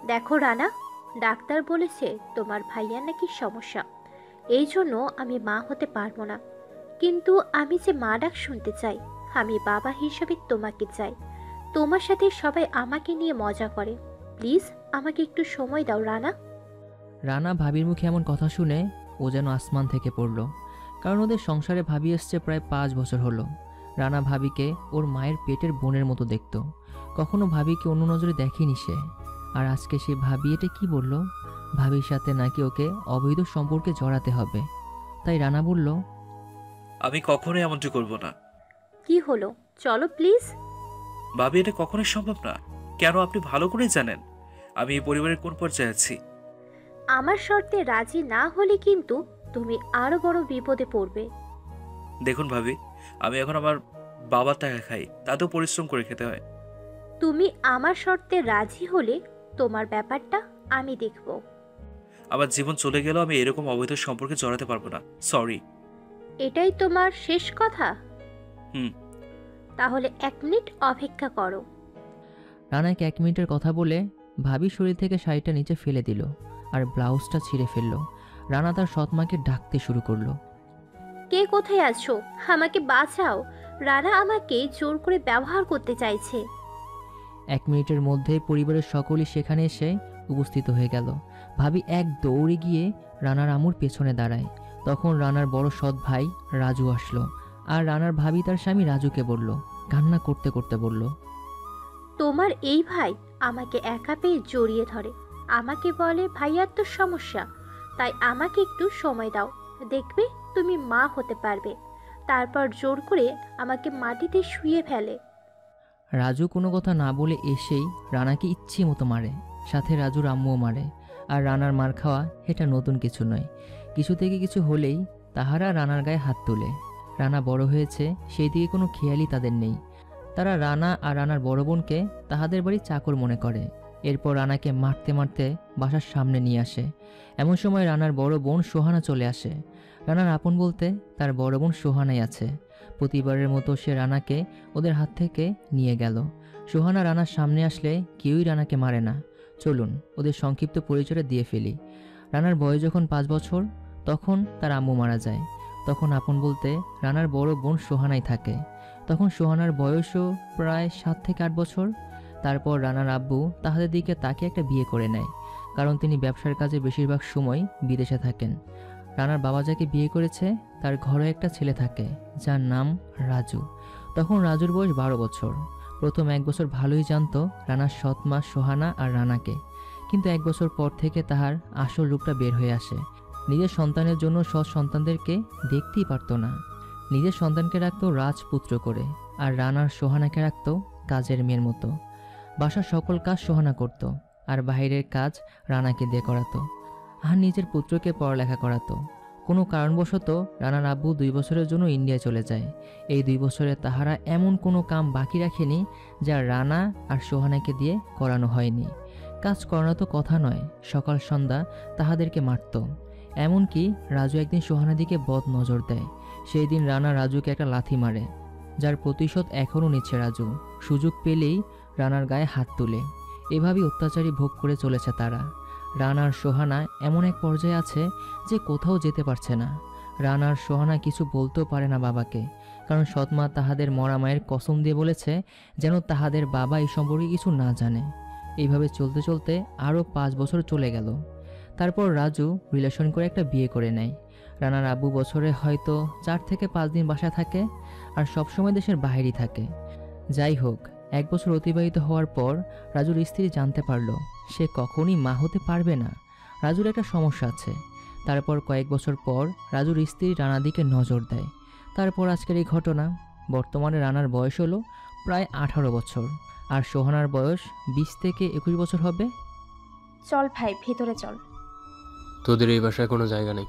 দেখো রানা, ডাক্তার বলেছে তোমার ভাইয়ার নাকি সমস্যা, এই জন্য আমি মা হতে পারবো না। কিন্তু আমি যে মা ডাক শুনতে চাই। আমি বাবা হিসেবে তোমাকে চাই। তোমার সাথে সবাই আমাকে নিয়ে মজা করে। প্লিজ আমাকে একটু সময় দাও রানা। রানা ভাবির মুখে এমন কথা শুনে ও যেন আসমান থেকে পড়ল। কারণ ওদের সংসারে ভাবি এসছে প্রায় 5 বছর হলো। রানা ভাবিকে ওর মায়ের পেটের বোনের মতো দেখত। কখনো ভাবিকে অন্য নজরে দেখেনি সে। আর আজকে সে ভাবি এটা কি বলল? ভাবির সাথে নাকি ওকে অবৈধ সম্পর্কে জড়াতে হবে। তাই রানা বলল, আমি কখনোই এমনটি করব না। কি হলো, চলো প্লিজ। ভাবি, এটা কখনোই সম্ভব না। কেন? আপনি ভালো করেই জানেন আমি এই পরিবারের কোন পর্যায়ে আছি। আমার শর্তে রাজি না হলে কিন্তু তুমি আরো বড় বিপদে পড়বে। দেখুন ভাবি, আমি এখন আমার বাবার টাকা খাই, তাতেও পরিশ্রম করে খেতে হয়। তুমি আমার শর্তে রাজি হলে তোমার ব্যাপারটা আমি দেখব। আমার জীবন চলে গেলেও আমি এরকম অবৈধ সম্পর্কে জড়াতে পারবো না। সরি। এটাই তোমার শেষ কথা? হুম। তাহলে 1 মিনিট অপেক্ষা করো। রানাকে 1 মিনিটের কথা বলে ভাবি শরীর থেকে শাড়িটা নিচে ফেলে দিল আর ব্লাউজটা ছিঁড়ে ফেলল। রানা তার সৎমাকে ডাকতে শুরু করলো। কে কোথায় আছো? আমাকে বাঁচাও। রানা আমাকে জোর করে ব্যবহার করতে চাইছে। 1 মিনিটের মধ্যে পরিবারের সকলেই সেখানে এসে উপস্থিত হয়ে গেল। ভাবি এক দৌড়ে গিয়ে রানার আমুর পেছনে দাঁড়ায়। তখন রানার বড় সৎ ভাই রাজু আসলো। আর রানার ভাবি তার স্বামী রাজুকে বলল, কান্না করতে করতে বলল, তোমার এই ভাই আমাকে একা পেয়ে জড়িয়ে ধরে। আমাকে বলে ভাইয়ার তো সমস্যা, তাই আমাকে একটু সময় দাও। দেখবে তুমি মা হতে পারবে। তারপর জোর করে আমাকে মাটিতে শুইয়ে ফেলে। রাজু কোনো কথা না বলে এসেই রানাকে ইচ্ছে মতো মারে। সাথে রাজুর আম্মুও মারে। আর রানার মার খাওয়া এটা নতুন কিছু নয়। কিছু থেকে কিছু হলেই তাহারা রানার গায়ে হাত তোলে। রানা বড় হয়েছে সেই দিকে কোনো খেয়ালই তাদের নেই। তারা রানা আর রানার বড় বোনকে তাহাদের বাড়ি চাকর মনে করে। এরপর রানাকে মারতে মারতে বাসার সামনে নিয়ে আসে। এমন সময় রানার বড় বোন সোহানা চলে আসে। রানার আপন বলতে তার বড় বোন সোহানাই আছে। প্রতিবারের মতো সে রানাকে ওদের হাত থেকে নিয়ে গেল। সোহানা রানার সামনে আসলে কেউই রানাকে মারে না। চলুন ওদের সংক্ষিপ্ত পরিচয় দিয়ে ফেলি। রানার বয়স যখন 5 বছর, তখন তার আম্মু মারা যায়। তখন আপন বলতে রানার বড় বোন সোহানাই থাকে। তখন সোহানার বয়সও প্রায় 7 থেকে 8 বছর। তারপর রানার আব্বু তাহাদের দিকে তাকে একটা বিয়ে করে নেয়। কারণ তিনি ব্যবসার কাজে বেশিরভাগ সময় বিদেশে থাকেন। রানার বাবা যাকে বিয়ে করেছে তার ঘরে একটা ছেলে থাকে যার নাম রাজু। তখন রাজুর বয়স 12 বছর। প্রথম 1 বছর ভালোই জানতো রানার সৎ মা সোহানা আর রানাকে। কিন্তু 1 বছর পর থেকে তাহার আসল রূপটা বের হয়ে আসে। নিজের সন্তানের জন্য সৎ সন্তানদেরকে দেখতেই পারত না। নিজের সন্তানকে রাখতো রাজপুত্র করে, আর রানার সোহানাকে রাখতো কাজের মেয়ের মতো। বাসার সকল কাজ সোহানা করত, আর বাইরের কাজ রানাকে দিয়ে করাতো। আর নিজের পুত্রকে পড়ালেখা করাতো। কোনো কারণবশত রানার আব্বু 2 বছরের জন্য ইন্ডিয়ায় চলে যায়। এই 2 বছরে তাহারা এমন কোনো কাম বাকি রাখেনি যা রানা আর সোহানাকে দিয়ে করানো হয়নি। কাজ করানো তো কথা নয়, সকাল সন্ধ্যা তাহাদেরকে মারত। এমনকি রাজু একদিন সোহানার দিকে বদ নজর দেয়। সেই দিন রানা রাজুকে একটা লাথি মারে, যার প্রতিশোধ এখনও নিচ্ছে রাজু। সুযোগ পেলেই রানার গায়ে হাত তুলে। এভাবেই অত্যাচারী ভোগ করে চলেছে তারা। রানার সোহানা এমন এক পর্যায়ে আছে যে কোথাও যেতে পারছে না। রানার সোহানা কিছু বলতেও পারে না বাবাকে, কারণ সৎমা তাহাদের মরা মায়ের কসম দিয়ে বলেছে যেন তাহাদের বাবা এই সম্পর্কে কিছু না জানে। এইভাবে চলতে চলতে আরও 5 বছর চলে গেল। তারপর রাজু রিলেশন করে একটা বিয়ে করে নেয়। রানার আব্বু বছরে হয়তো 4 থেকে 5 দিন বাসায় থাকে, আর সবসময় দেশের বাইরেই থাকে। যাই হোক, 1 বছর অতিবাহিত হওয়ার পর রাজুর স্ত্রী জানতে পারল সে কখনই মা হতে পারবে না। রাজুর একটা সমস্যা আছে। তারপর কয়েক বছর পর রাজুর স্ত্রী রানার দিকে নজর দেয়। তারপর আজকের এই ঘটনা। বর্তমানে রানার বয়স হলো প্রায় 18 বছর, আর সোহানার বয়স 20 থেকে 21 বছর হবে। চল ভাই, ভেতরে চল। তোদের এই বাসায় কোনো জায়গা নেই।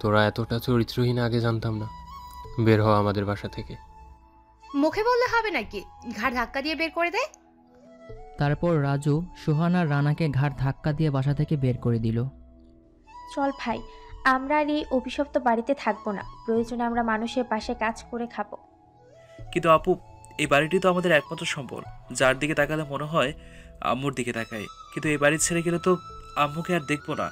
তোরা এতটা চরিত্রহীন আগে জানতাম না। বের হও আমাদের বাসা থেকে। মুখে বললে হবে নাকি? ঘাড় ধাক্কা দিয়ে বের করে দে। তারপর রাজু সোহানা আর রানাকে ঘাড় ধাক্কা দিয়ে বাসা থেকে বের করে দিল। চল ভাই, আমরা আর এই অভিশপ্ত বাড়িতে থাকবো না। প্রয়োজনে আমরা মানুষের পাশে কাজ করে খাবো। কিন্তু আপু, এই বাড়িটি তো আমাদের একমাত্র সম্বল, যার দিকে তাকালে মনে হয় আম্মুর দিকে তাকাই, কিন্তু এই বাড়ি ছেড়ে গেলে তো আম্মুকে আর দেখবো না।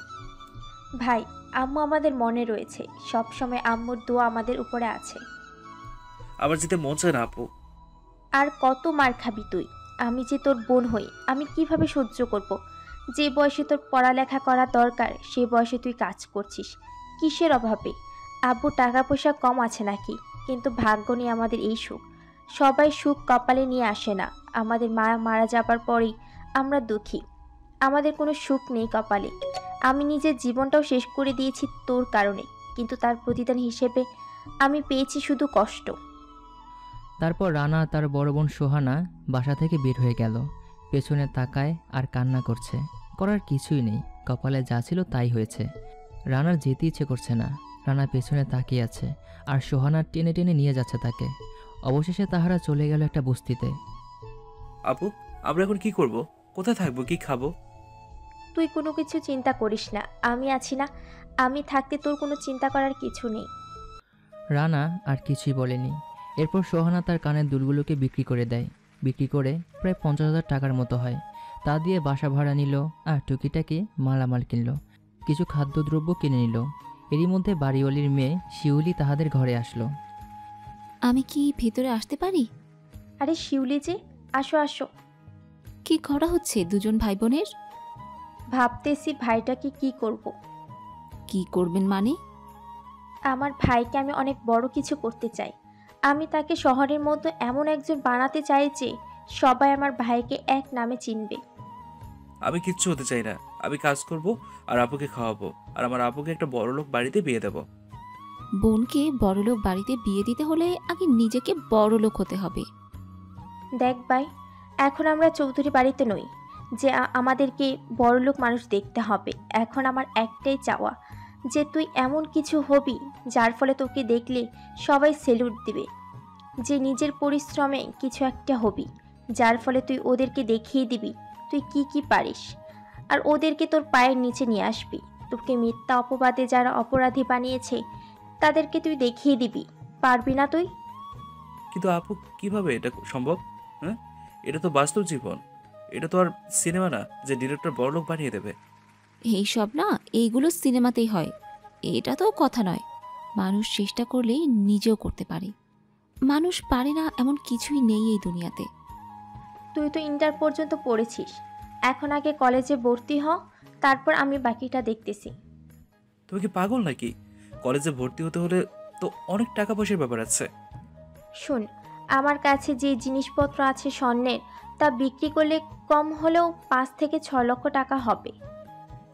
ভাই, আম্মু আমাদের মনে রয়েছে, সব সময় আম্মুর দোয়া আমাদের উপরে আছে। আবার যেতে মন চায় না আপু। আর কত মার খাবি তুই? আমি যে তোর বোন হই, আমি কিভাবে সহ্য করব? যে বয়সে তোর পড়ালেখা করা দরকার সে বয়সে তুই কাজ করছিস কিসের অভাবে? আব্বু টাকা পয়সা কম আছে নাকি? কিন্তু ভাগ্য নিয়ে আমাদের এই সুখ। সবাই সুখ কপালে নিয়ে আসে না। আমাদের মা মারা যাবার পরেই আমরা দুঃখী। আমাদের কোনো সুখ নেই কপালে। আমি নিজের জীবনটাও শেষ করে দিয়েছি তোর কারণে, কিন্তু তার প্রতিদান হিসেবে আমি পেয়েছি শুধু কষ্ট। তারপর রানা তার বড় বোন সোহানা বাসা থেকে বের হয়ে গেল। পেছনে তাকায় আর কান্না করছে। করার কিছুই নেই, কপালে যা ছিল তাই হয়েছে। রানার যেতে ইচ্ছে করছে না। রানা পেছনে তাকিয়ে আছে আর সোহানা টেনে টেনে নিয়ে যাচ্ছে তাকে। অবশেষে তাহারা চলে গেল একটা বস্তিতে। আপু, আমরা এখন কি করব? কোথায় থাকবো, কি খাবো? তুই কোনো কিছু চিন্তা করিস না, আমি আছি না। আমি থাকতে তোর কোনো চিন্তা করার কিছু নেই। রানা আর কিছুই বলেনি। এরপর সোহানা তার কানের দুলগুলোকে বিক্রি করে দেয়। বিক্রি করে প্রায় 50,000 টাকার মতো হয়। তা দিয়ে বাসা ভাড়া নিল আর টুকিটাকি মালামাল কিনল। কিছু খাদ্যদ্রব্য কিনে নিল। এরই মধ্যে বাড়িওয়ালির মেয়ে শিউলি তাহাদের ঘরে আসলো। আমি কি ভেতরে আসতে পারি? আরে শিউলি যে, আসো আসো। কি করা হচ্ছে দুজন ভাই বোনের? ভাবতেছি ভাইটাকে কি করব। কি করবেন মানে? আমার ভাইকে আমি অনেক বড় কিছু করতে চাই। আমি তাকে শহরের মধ্যে এমন একজন বানাতে চাই যে সবাই আমার ভাইকে এক নামে চিনবে। আমি কিচ্ছু হতে চাই না। আমি কাজ করব আর আপুকে খাওয়াবো, আর আমার আপুকে একটা বড়লোক বাড়িতে বিয়ে দেবো। বোনকে বড়লোক বাড়িতে বিয়ে দিতে হলে আগে নিজেকে বড়লোক হতে হবে। দেখ ভাই, এখন আমরা চৌধুরী বাড়িতে নই যে আমাদেরকে বড়লোক মানুষ দেখতে হবে। এখন আমার একটাই চাওয়া যে তুই এমন কিছু হবি যার ফলে তোকে দেখলে সবাই সেলুট দিবে। যে নিজের পরিশ্রমে কিছু একটা হবি যার ফলে তুই ওদেরকে দেখিয়ে দিবি তুই কি কি পারিস, আর ওদেরকে তোর পায়ের নিচে নিয়ে আসবি। তোকে মিথ্যা অপবাদে যারা অপরাধী বানিয়েছে তাদেরকে তুই দেখিয়ে দিবি। পারবি না তুই? কিন্তু আপু, কিভাবে এটা সম্ভব? হ্যাঁ, এটা তো বাস্তব জীবন। এটা তো আর সিনেমা না যে ডিরেক্টর বড়লোক বানিয়ে দেবে। এইসব না, এইগুলো সিনেমাতেই হয়। এটা তো কথা নয়। মানুষ চেষ্টা করলেই নিজেও করতে পারে। মানুষ পারে না এমন কিছুই নেই এই দুনিয়াতে। তুই তো ইন্টার পর্যন্ত পড়েছিস, এখন আগে কলেজে ভর্তি হ, তারপর আমি বাকিটা দেখতেছি। তুমি কি পাগল নাকি? কলেজে ভর্তি হতে হলে তো অনেক টাকা পয়সার ব্যাপার আছে। শোন, আমার কাছে যে জিনিসপত্র আছে স্বর্ণের, তা বিক্রি করলে কম হলেও 5 থেকে 6 লক্ষ টাকা হবে।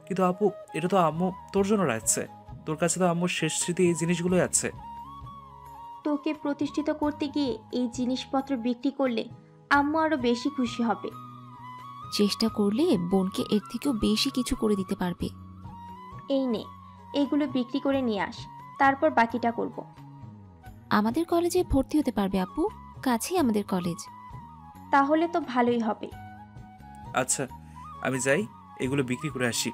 কিন্তু আপু, এটা তো আম্মু তোর জন্য রাখছে। তোর কাছে তো আম্মুর শেষ স্মৃতি এই জিনিসগুলোই আছে। তোকে প্রতিষ্ঠিত করতে গিয়ে এই জিনিসপত্র বিক্রি করলে আম্মু আরো বেশি খুশি হবে। চেষ্টা করলে বোনকে এর থেকেও বেশি কিছু করে দিতে পারবে। এই নে, এইগুলো বিক্রি করে নিয়ে আস, তারপর বাকিটা করব। আমাদের কলেজে ভর্তি হতে পারবে আপু, কাছেই আমাদের কলেজ। তাহলে তো ভালোই হবে। আচ্ছা, আমি যাই, এগুলো বিক্রি করে আসি।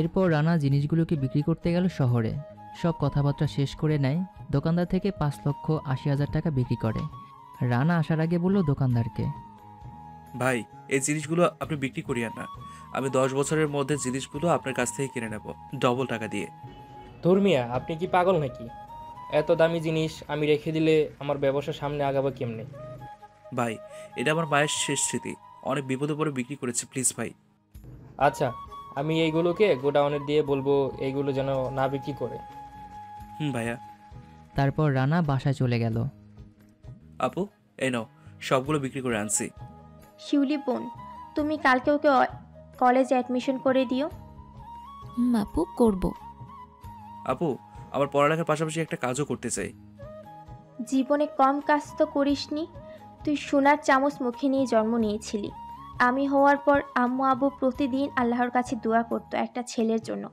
এরপর রানা জিনিসগুলোকে বিক্রি করতে গেল শহরে। সব কথাবার্তা শেষ করে নেয়। দোকানদার থেকে 5,80,000 টাকা বিক্রি করে। রানা আসার আগে বলল দোকানদারকে, ভাই, এই জিনিসগুলো আপনি বিক্রি করিয়েন না। আমি 10 বছরের মধ্যে জিনিসগুলো আপনার কাছ থেকে কিনে নেব, ডবল টাকা দিয়ে। ধর্মিয়া, আপনি কি পাগল নাকি? এত দামি জিনিস আমি রেখে দিলে আমার ব্যবসা সামনে আগাবো কেমনে? ভাই, এটা আমার মায়ের শেষ স্মৃতি। অনেক বিপদে পড়ে বিক্রি করেছে, প্লিজ ভাই। আচ্ছা, আমি এইগুলোকে গোডাউনে দিয়ে বলবো এইগুলো যেন না বিক্রি করে। ভাইয়া। তারপর রানা বাসায় চলে গেল। আপু, এই নাও, সবগুলো বিক্রি করে আনছি। শিউলি বোন, তুমি কালকে ওকে কলেজে অ্যাডমিশন করে দিও। আপু, করব। আপু, আমার পড়ালেখার পাশাপাশি একটা কাজও করতে চাই। জীবনে কম কাজ তো করিসনি। তুই সোনার চামচ মুখে নিয়ে জন্ম নিয়েছিলি। আমি হওয়ার পর আম্মু আব্বু প্রতিদিন আল্লাহর কাছে দোয়া করতো একটা ছেলের জন্য।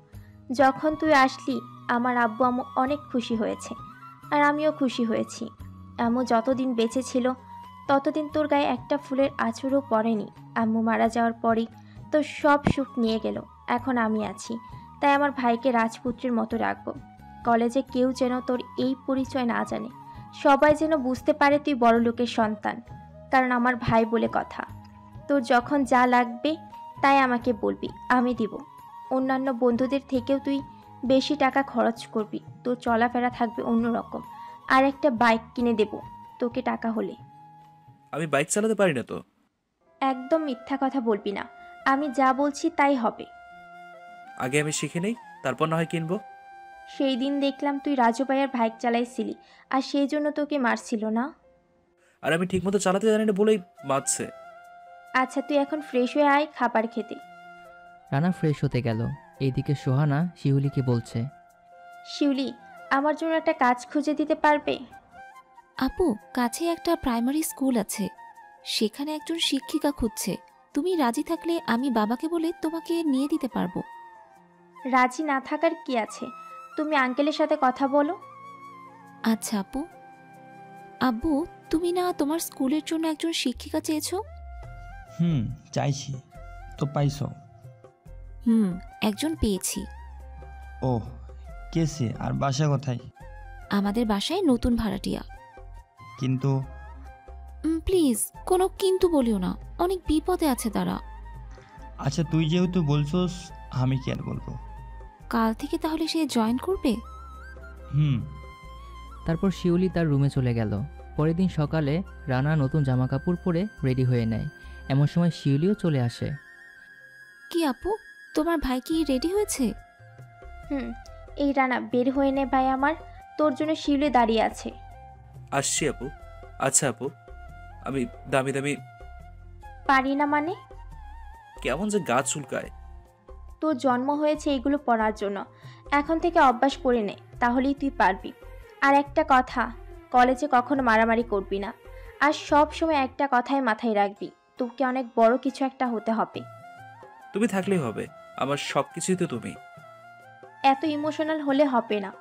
যখন তুই আসলি আমার আব্বু আম্মু অনেক খুশি হয়েছে, আর আমিও খুশি হয়েছি। আম্মু যতদিন বেঁচে ছিল ততদিন তোর গায়ে একটা ফুলের আঁচড়ও পড়েনি। আম্মু মারা যাওয়ার পরই তোর সব সুখ নিয়ে গেল। এখন আমি আছি, তাই আমার ভাইকে রাজপুত্রের মতো রাখবো। কলেজে কেউ যেন তোর এই পরিচয় না জানে। সবাই যেন বুঝতে পারে তুই বড় লোকের সন্তান, কারণ আমার ভাই বলে কথা। তোর যখন যা লাগবে তাই আমাকে বলবি, আমি দিব। অন্যান্য বন্ধুদের থেকেও তুই বেশি টাকা খরচ করবি, তোর চলাফেরা থাকবে অন্যরকম। আর একটা বাইক কিনে দেব তোকে টাকা হলে। আমি বাইক চালাতে পারি না তো। একদম মিথ্যা কথা বলবি না, আমি যা বলছি তাই হবে। আগে আমি শিখে নেই, তারপর না হয় কিনবো। সেই দিন দেখলাম তুই রাজু ভাইয়ার বাইক চালাইছিলি, আর সেই জন্য তোকে মারছিল না? আর আমি ঠিকমতো চালাতে জানি না বলেই মারছে। আচ্ছা তুই এখন ফ্রেশ হয়ে আয় খাবার খেতে। রানা ফ্রেশ হতে গেল। এইদিকে সোহানা শিউলিকে বলছে, শিউলি, আমার জন্য একটা কাজ খুঁজে দিতে পারবে? আপু, কাছে একটা প্রাইমারি স্কুল আছে, সেখানে একজন শিক্ষিকা খুঁজছে। তুমি রাজি থাকলে আমি বাবাকে বলে তোমাকে নিয়ে দিতে পারবো। রাজি না থাকার কি আছে, তুমি আঙ্কেলের সাথে কথা বলো। আচ্ছা আপু। আব্বু, তুমি না তোমার স্কুলের জন্য একজন শিক্ষিকা চেয়েছো? চাইছি তো। পাইছো? একজন পেয়েছি। ও, কে সে? আর বাসা কোথায়? আমাদের বাসায় নতুন ভাড়াটিয়া। কিন্তু প্লিজ কোনো কিন্তু বলিও না, অনেক বিপদে আছে তারা। আচ্ছা তুই যেহেতু বলছোস, আমি কি আর বলবো। কাল থেকে তাহলে সে জয়েন করবে? তারপর শিউলি তার রুমে চলে গেল। পরের দিন সকালে রানা নতুন জামা কাপড় পরে রেডি হয়ে নেয়। এমন সময় শিউলিও চলে আসে। কি আপু, তোমার ভাই কি রেডি হয়েছে? এই রানা, বের হয়ে নে ভাই আমার, তোর জন্য শিউলি দাঁড়িয়ে আছে। আসছি আপু। আচ্ছা আপু, আমি দামি দামি। পারি না মানে? কেমন যে গা চুলকায়। তোর জন্ম হয়েছে এগুলো পড়ার জন্য, এখন থেকে অভ্যাস করে নে, তাহলেই তুই পারবি। আর একটা কথা, কলেজে কখনো মারামারি করবি না। আর সব সময় একটা কথাই মাথায় রাখবি, তোকে অনেক বড় কিছু একটা হতে হবে। তুমি থাকলেই হবে, আমার সব কিছুই তো তুমি। এত ইমোশনাল হলে হবে না,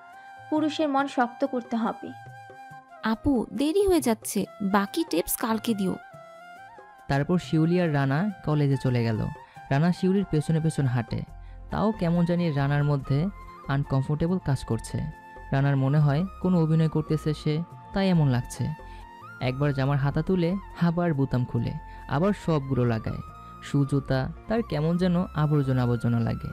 পুরুষের মন শক্ত করতে হবে। আপু, দেরি হয়ে যাচ্ছে, বাকি টিপস কালকে দিও। তারপর শিউলি আর রানা কলেজে চলে গেল। রানা শিউলির পেছনে পেছন হাঁটে। তাও কেমন জানি রানার মধ্যে আনকমফোর্টেবল কাজ করছে। রানার মনে হয় কোনো অভিনয় করতেছে সে, তাই এমন লাগছে। একবার জামার হাতা তুলে আবার বোতাম খুলে, আবার সবগুলো লাগায়। শু জুতা তার কেমন যেন আবর্জনা আবর্জনা লাগে।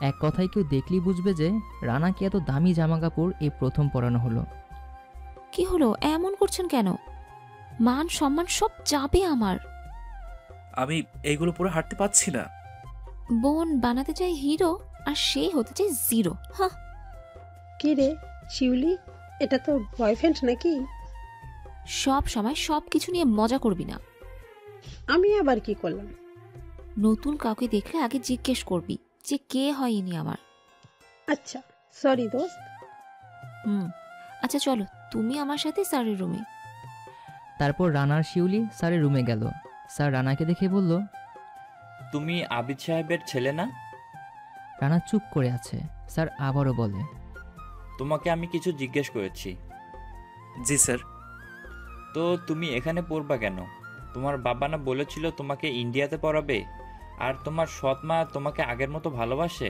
এক কথায় কেউ দেখলেই বুঝবে যে রানাকে এত দামি জামা কাপড় এই প্রথম পরানো হলো। কি হলো, এমন করছেন কেন? মান সম্মান সব যাবে আমার। আমি এইগুলো পরে হাঁটতে পারছি না। বোন বানাতে চাই হিরো, আর সে হতে চাই জিরো। হ্যাঁ। কি রে শিউলি, এটা তোর বয়ফ্রেন্ড নাকি? সব সময় সব কিছু নিয়ে মজা করবি না। আমি আবার কি করলাম? নতুন কাউকে দেখলে আগে জিজ্ঞেস করবি যে কে হয় ইনি আমার। আচ্ছা সরি দোস্ত। আচ্ছা চলো, তুমি আমার সাথে স্যারের রুমে। তারপর রানার শিউলি স্যারের রুমে গেল। স্যার রানাকে দেখে বলল, তুমি আবিদ সাহেবের ছেলে না? রানা চুপ করে আছে। স্যার আবারও বলে, তোমাকে আমি কিছু জিজ্ঞেস করেছি। জি স্যার। তো তুমি এখানে পড়বা কেন? তোমার বাবা না বলেছিল তোমাকে ইন্ডিয়াতে পড়াবে? আর তোমার সৎ মা তোমাকে আগের মতো ভালোবাসে?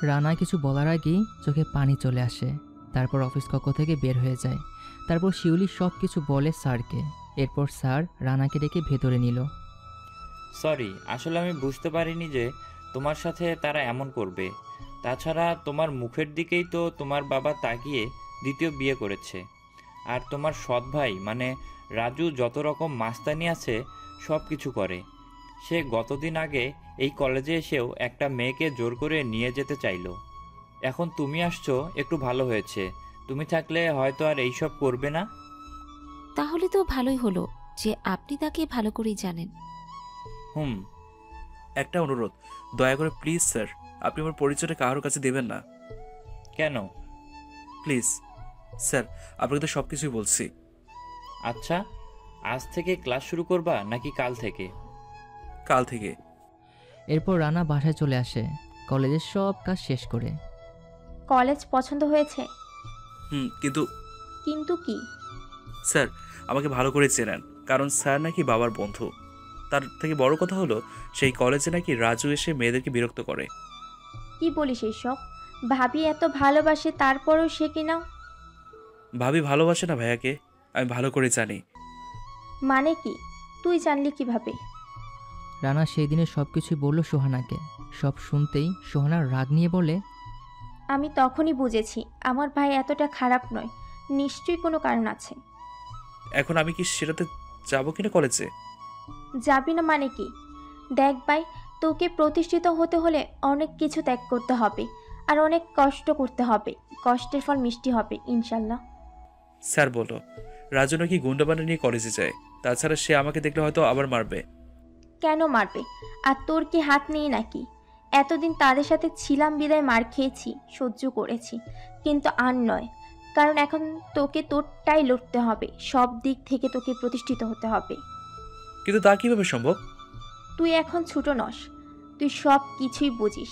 রানা কিছু বলার আগেই চোখে পানি চলে আসে। তারপর অফিস কক্ষ থেকে বের হয়ে যায়। তারপর শিউলি সব কিছু বলে স্যারকে। এরপর স্যার রানাকে ডেকে ভেতরে নিল। সরি, আসলে আমি বুঝতে পারিনি যে তোমার সাথে তারা এমন করবে। তাছাড়া তোমার মুখের দিকেই তো তোমার বাবা তাকিয়ে দ্বিতীয় বিয়ে করেছে। আর তোমার সৎ ভাই মানে রাজু যত রকম মাস্তানি আছে সব কিছু করে। সে গতদিন আগে এই কলেজে এসেও একটা মেয়েকে জোর করে নিয়ে যেতে চাইলো। এখন তুমি আসছো, একটু ভালো হয়েছে। তুমি থাকলে হয়তো আর এইসব করবে না। তাহলে তো ভালোই হলো যে আপনি তাকে ভালো করেই জানেন। একটা অনুরোধ, দয়া করে প্লিজ স্যার, আপনি আমার পরিচয়টা কারোর কাছে দেবেন না। কেন? প্লিজ স্যার, আপনাকে তো সব কিছুই বলছি। আচ্ছা, আজ থেকে ক্লাস শুরু করবা নাকি কাল থেকে? কাল থেকে। এরপর রানা বাসায় চলে আসে কলেজের সব কাজ শেষ করে। কলেজ পছন্দ হয়েছে? কিন্তু কিন্তু কি? স্যার আমাকে ভালো করে চেনেন, কারণ স্যার নাকি বাবার বন্ধু। তার থেকে বড় কথা হলো সেই কলেজে নাকি রাজু এসে মেয়েদেরকে বিরক্ত করে। কি বলিস এইসব? ভাবি এত ভালোবাসে তারপরও সে কিনা? ভাবি ভালোবাসে না ভাইয়াকে, আমি ভালো করে জানি। মানে কি? তুই জানলি কিভাবে? রানা সেই দিনে সব কিছুই বলল সোহানাকে। সব শুনতেই সোহানা রাগ নিয়ে বলে, আমি তখনই বুঝেছি আমার ভাই এতটা খারাপ নয়, নিশ্চয়ই কোনো কারণ আছে। এখন আমি কি সেটাতে যাবো কিনা কলেজে? যাবি না মানে কি? দেখ ভাই, তোকে প্রতিষ্ঠিত হতে হলে অনেক কিছু ত্যাগ করতে হবে, আর অনেক কষ্ট করতে হবে। কষ্টের ফল মিষ্টি হবে ইনশাল্লাহ। স্যার বলল রাজু নাকি গুন্ডা বানিয়ে নিয়ে কলেজে যায়, তাছাড়া সে আমাকে দেখলে হয়তো আবার মারবে। কেন মারবে? আর তোর কি হাত নেই নাকি? এতদিন তাদের সাথে ছিলাম বিদায় মার খেয়েছি, সহ্য করেছি, কিন্তু আর নয়। কারণ এখন তোকে তোরটাই লড়তে হবে, সব দিক থেকে তোকে প্রতিষ্ঠিত হতে হবে। কিন্তু তা কিভাবে সম্ভব? তুই এখন ছোট নস, তুই সব কিছুই বুঝিস,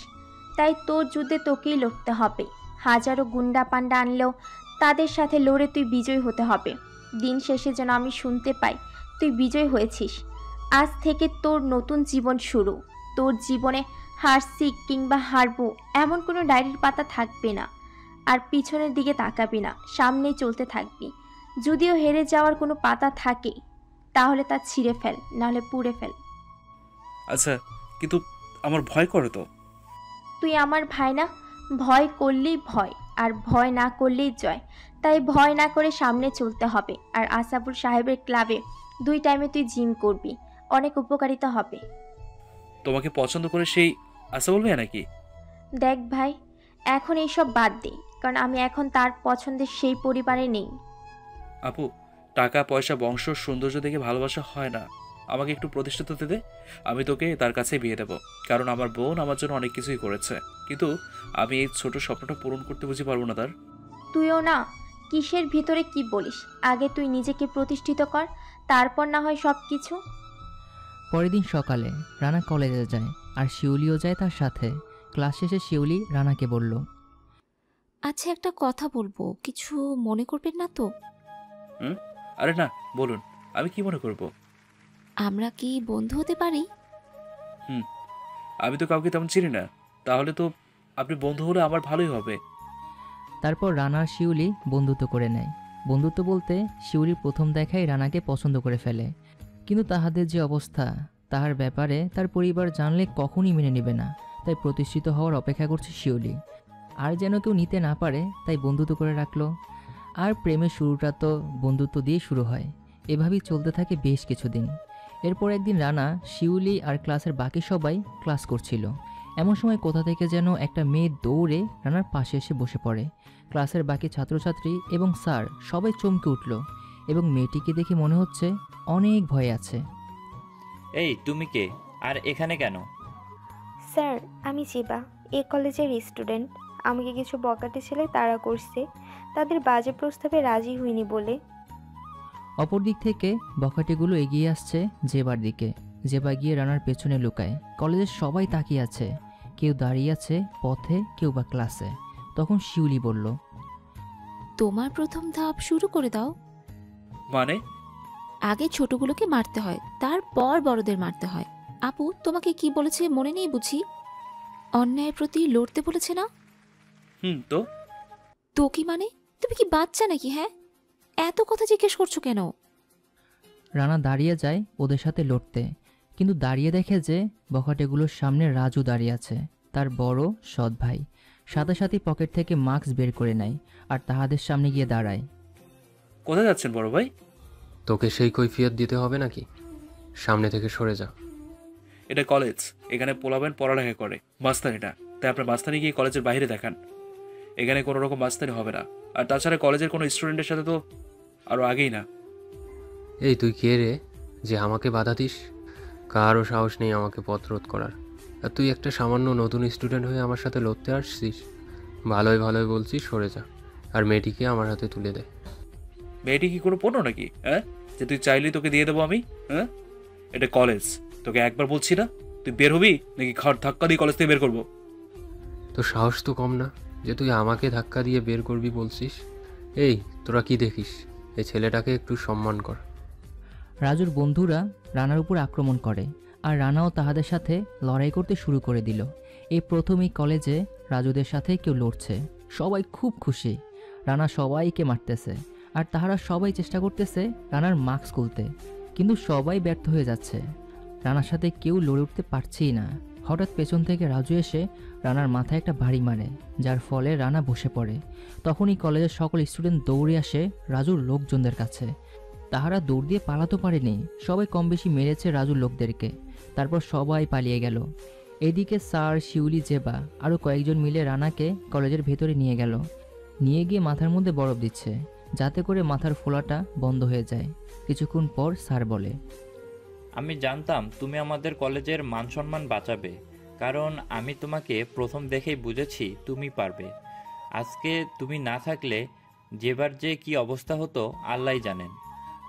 তাই তোর যুদ্ধে তোকেই লড়তে হবে। হাজারো গুন্ডা পান্ডা আনলেও তাদের সাথে লড়ে তুই বিজয় হতে হবে। দিন শেষে যেন আমি শুনতে পাই তুই বিজয় হয়েছিস। আজ থেকে তোর নতুন জীবন শুরু। তোর জীবনে হারছি কিংবা হারবো এমন কোনো ডায়েরির পাতা থাকবে না। আর পিছনের দিকে তাকাবি না, সামনেই চলতে থাকবি। যদিও হেরে যাওয়ার কোনো পাতা থাকে তাহলে তা ছিঁড়ে ফেল, নাহলে পুড়ে ফেল। আচ্ছা, কিন্তু আমার ভয় করে তো। তুই আমার ভাই না? ভয় করলেই ভয়, আর ভয় না করলেই জয়। তাই ভয় না করে সামনে চলতে হবে। আর আসাবুল সাহেবের ক্লাবে 2 টাইমে তুই জিম করবি, অনেক উপকারিতা হবে। তোমাকে পছন্দ করে সেই আশা বলবে নাকি? দেখ ভাই, এখন এইসব বাদ দে, কারণ আমি এখন তার পছন্দের সেই পরিবারে নেই। আপু, টাকা পয়সা বংশ সৌন্দর্য দেখে ভালোবাসা হয় না। আমাকে একটু প্রতিষ্ঠিত হতে দে, আমি তোকে তার কাছে বিয়ে দেবো। কারণ আমার বোন আমার জন্য অনেক কিছুই করেছে, কিন্তু আমি এই ছোট স্বপ্নটা পূরণ করতে বুঝি পারবো না তার। তুইও না, কিসের ভিতরে কি বলিস? আগে তুই নিজেকে প্রতিষ্ঠিত কর, তারপর না হয় সব কিছু। পরের দিন সকালে রানা কলেজে যায়, আর শিউলিও যায় তার সাথে। ক্লাস শেষে শিউলি রানাকে বলল, আচ্ছা, একটা কথা বলবো, কিছু মনে করবেন না তো? আরে না, বলুন, আমি কি মনে করব? আমরা কি বন্ধু হতে পারি? আমি তো কাউকে তেমন চিনি না, তাহলে তো আপনি বন্ধু হলে আমার ভালোই হবে। তারপর রানা আর শিউলি বন্ধুত্ব করে নেয়। বন্ধুত্ব বলতে শিউলি প্রথম দেখায় রানাকে পছন্দ করে ফেলে। কিন্তু তাহাদের যে অবস্থা, তাহার ব্যাপারে তার পরিবার জানলে কখনই মেনে নেবে না। তাই প্রতিষ্ঠিত হওয়ার অপেক্ষা করছে শিউলি। আর যেন কেউ নিতে না পারে, তাই বন্ধুত্ব করে রাখলো। আর প্রেমের শুরুটা তো বন্ধুত্ব দিয়ে শুরু হয়। এভাবেই চলতে থাকে বেশ কিছুদিন। এরপর একদিন রানা, শিউলি আর ক্লাসের বাকি সবাই ক্লাস করছিল। এমন সময় কোথা থেকে যেন একটা মেয়ে দৌড়ে রানার পাশে এসে বসে পড়ে। ক্লাসের বাকি ছাত্রছাত্রী এবং স্যার সবাই চমকে উঠল, এবং মেয়েটিকে দেখে মনে হচ্ছে অনেক ভয় আছে। এই, তুমি কে আর এখানে কেন? স্যার, আমি জিবা, এ কলেজের স্টুডেন্ট। আমাকে কিছু বকাটে ছেলে তাড়া করছে, তাদের বাজে প্রস্তাবে রাজি হইনি বলে। অপর দিক থেকে বখাটেগুলো এগিয়ে আসছে জেবার দিকে। জেবা গিয়ে রানার পেছনে লুকায়। কলেজের সবাই তাকিয়ে আছে, কেউ দাঁড়িয়ে আছে পথে, কেউ বা ক্লাসে। তখন শিউলি বলল, তোমার প্রথম ধাপ শুরু করে দাও। মানে? আগে ছোটগুলোকে মারতে হয়, তারপর বড়দের মারতে হয়। আপু তোমাকে কি বলেছে মনে নেই বুঝি? অন্যায়ের প্রতি লড়তে বলেছে না? তো কি মানে? তুমি কি বাচ্চা নাকি? হ্যাঁ, এত কথা জিজ্ঞেস করছো কেন? রানা দাঁড়িয়ে যায় ওদের সাথে লড়তে, কিন্তু দাঁড়িয়ে দেখে যে বখাটেগুলোর সামনে রাজু দাঁড়িয়ে আছে, তার বড় সৎ ভাই। সাথে সাথে পকেট থেকে মাস্ক বের করে নেয় আর তাহাদের সামনে গিয়ে দাঁড়ায়। কোথায় যাচ্ছেন বড় ভাই? তোকে সেই কৈফিয়ত দিতে হবে নাকি? সামনে থেকে সরে যা। এটা কলেজ, এখানে পোলাবেন পড়ালেখা করে, মাস্তানি না। তাই আপনার মাস্তানি গিয়ে কলেজের বাইরে দেখান। এখানে কোনো রকম মাস্তানি হবে না। আর তাছাড়া কলেজের কোনো স্টুডেন্টের সাথে তো আরও আগেই না। এই তুই কে রে যে আমাকে বাধা দিস? কারও সাহস নেই আমাকে পথ রোধ করার। আর তুই একটা সামান্য নতুন স্টুডেন্ট হয়ে আমার সাথে লড়তে আসছিস? ভালোই ভালোই বলছিস সরে যা, আর মেয়েটিকে আমার হাতে তুলে দে। মেয়েটি কি কোনো পণ্য নাকি? হ্যাঁ, যে তুই চাইলেই তোকে দিয়ে দেবো আমি? হ্যাঁ, এটা কলেজ, তোকে একবার বলছি না? তুই বের হবি নাকি ঘর ধাক্কা দিয়ে কলেজ থেকে বের করবো? তো সাহস তো কম না যে তুই আমাকে ধাক্কা দিয়ে বের করবি বলছিস? এই তোরা কি দেখিস? এই ছেলেটাকে একটু সম্মান কর। রাজুর বন্ধুরা রানার উপর আক্রমণ করে, আর রানাও তাহাদের সাথে লড়াই করতে শুরু করে দিল। এই প্রথম এই কলেজে রাজুদের সাথে কেউ লড়ছে। সবাই খুব খুশি, রানা সবাইকে মারতেছে, আর তাহারা সবাই চেষ্টা করতেছে রানার মাস্ক খুলতে, কিন্তু সবাই ব্যর্থ হয়ে যাচ্ছে। রানার সাথে কেউ লড়ে উঠতে পারছেই না। হঠাৎ পেছন থেকে রাজু এসে রানার মাথায় একটা বাড়ি মারে, যার ফলে রানা বসে পড়ে। তখনই কলেজের সকল স্টুডেন্ট দৌড়ে আসে রাজুর লোকজনদের কাছে। তাহারা দৌড় দিয়ে পালাতে পারেনি, সবাই কম বেশি মেরেছে রাজুর লোকদেরকে। তারপর সবাই পালিয়ে গেল। এদিকে স্যার, শিউলি, জেবা আরও কয়েকজন মিলে রানাকে কলেজের ভেতরে নিয়ে গেল। নিয়ে গিয়ে মাথার মধ্যে বরফ দিচ্ছে, যাতে করে মাথার ফোলাটা বন্ধ হয়ে যায়। কিছুক্ষণ পর স্যার বলে, আমি জানতাম তুমি আমাদের কলেজের মান সম্মান বাঁচাবে, কারণ আমি তোমাকে প্রথম দেখেই বুঝেছি তুমি পারবে। আজকে তুমি না থাকলে যেবার যে কি অবস্থা হতো আল্লাহই জানেন।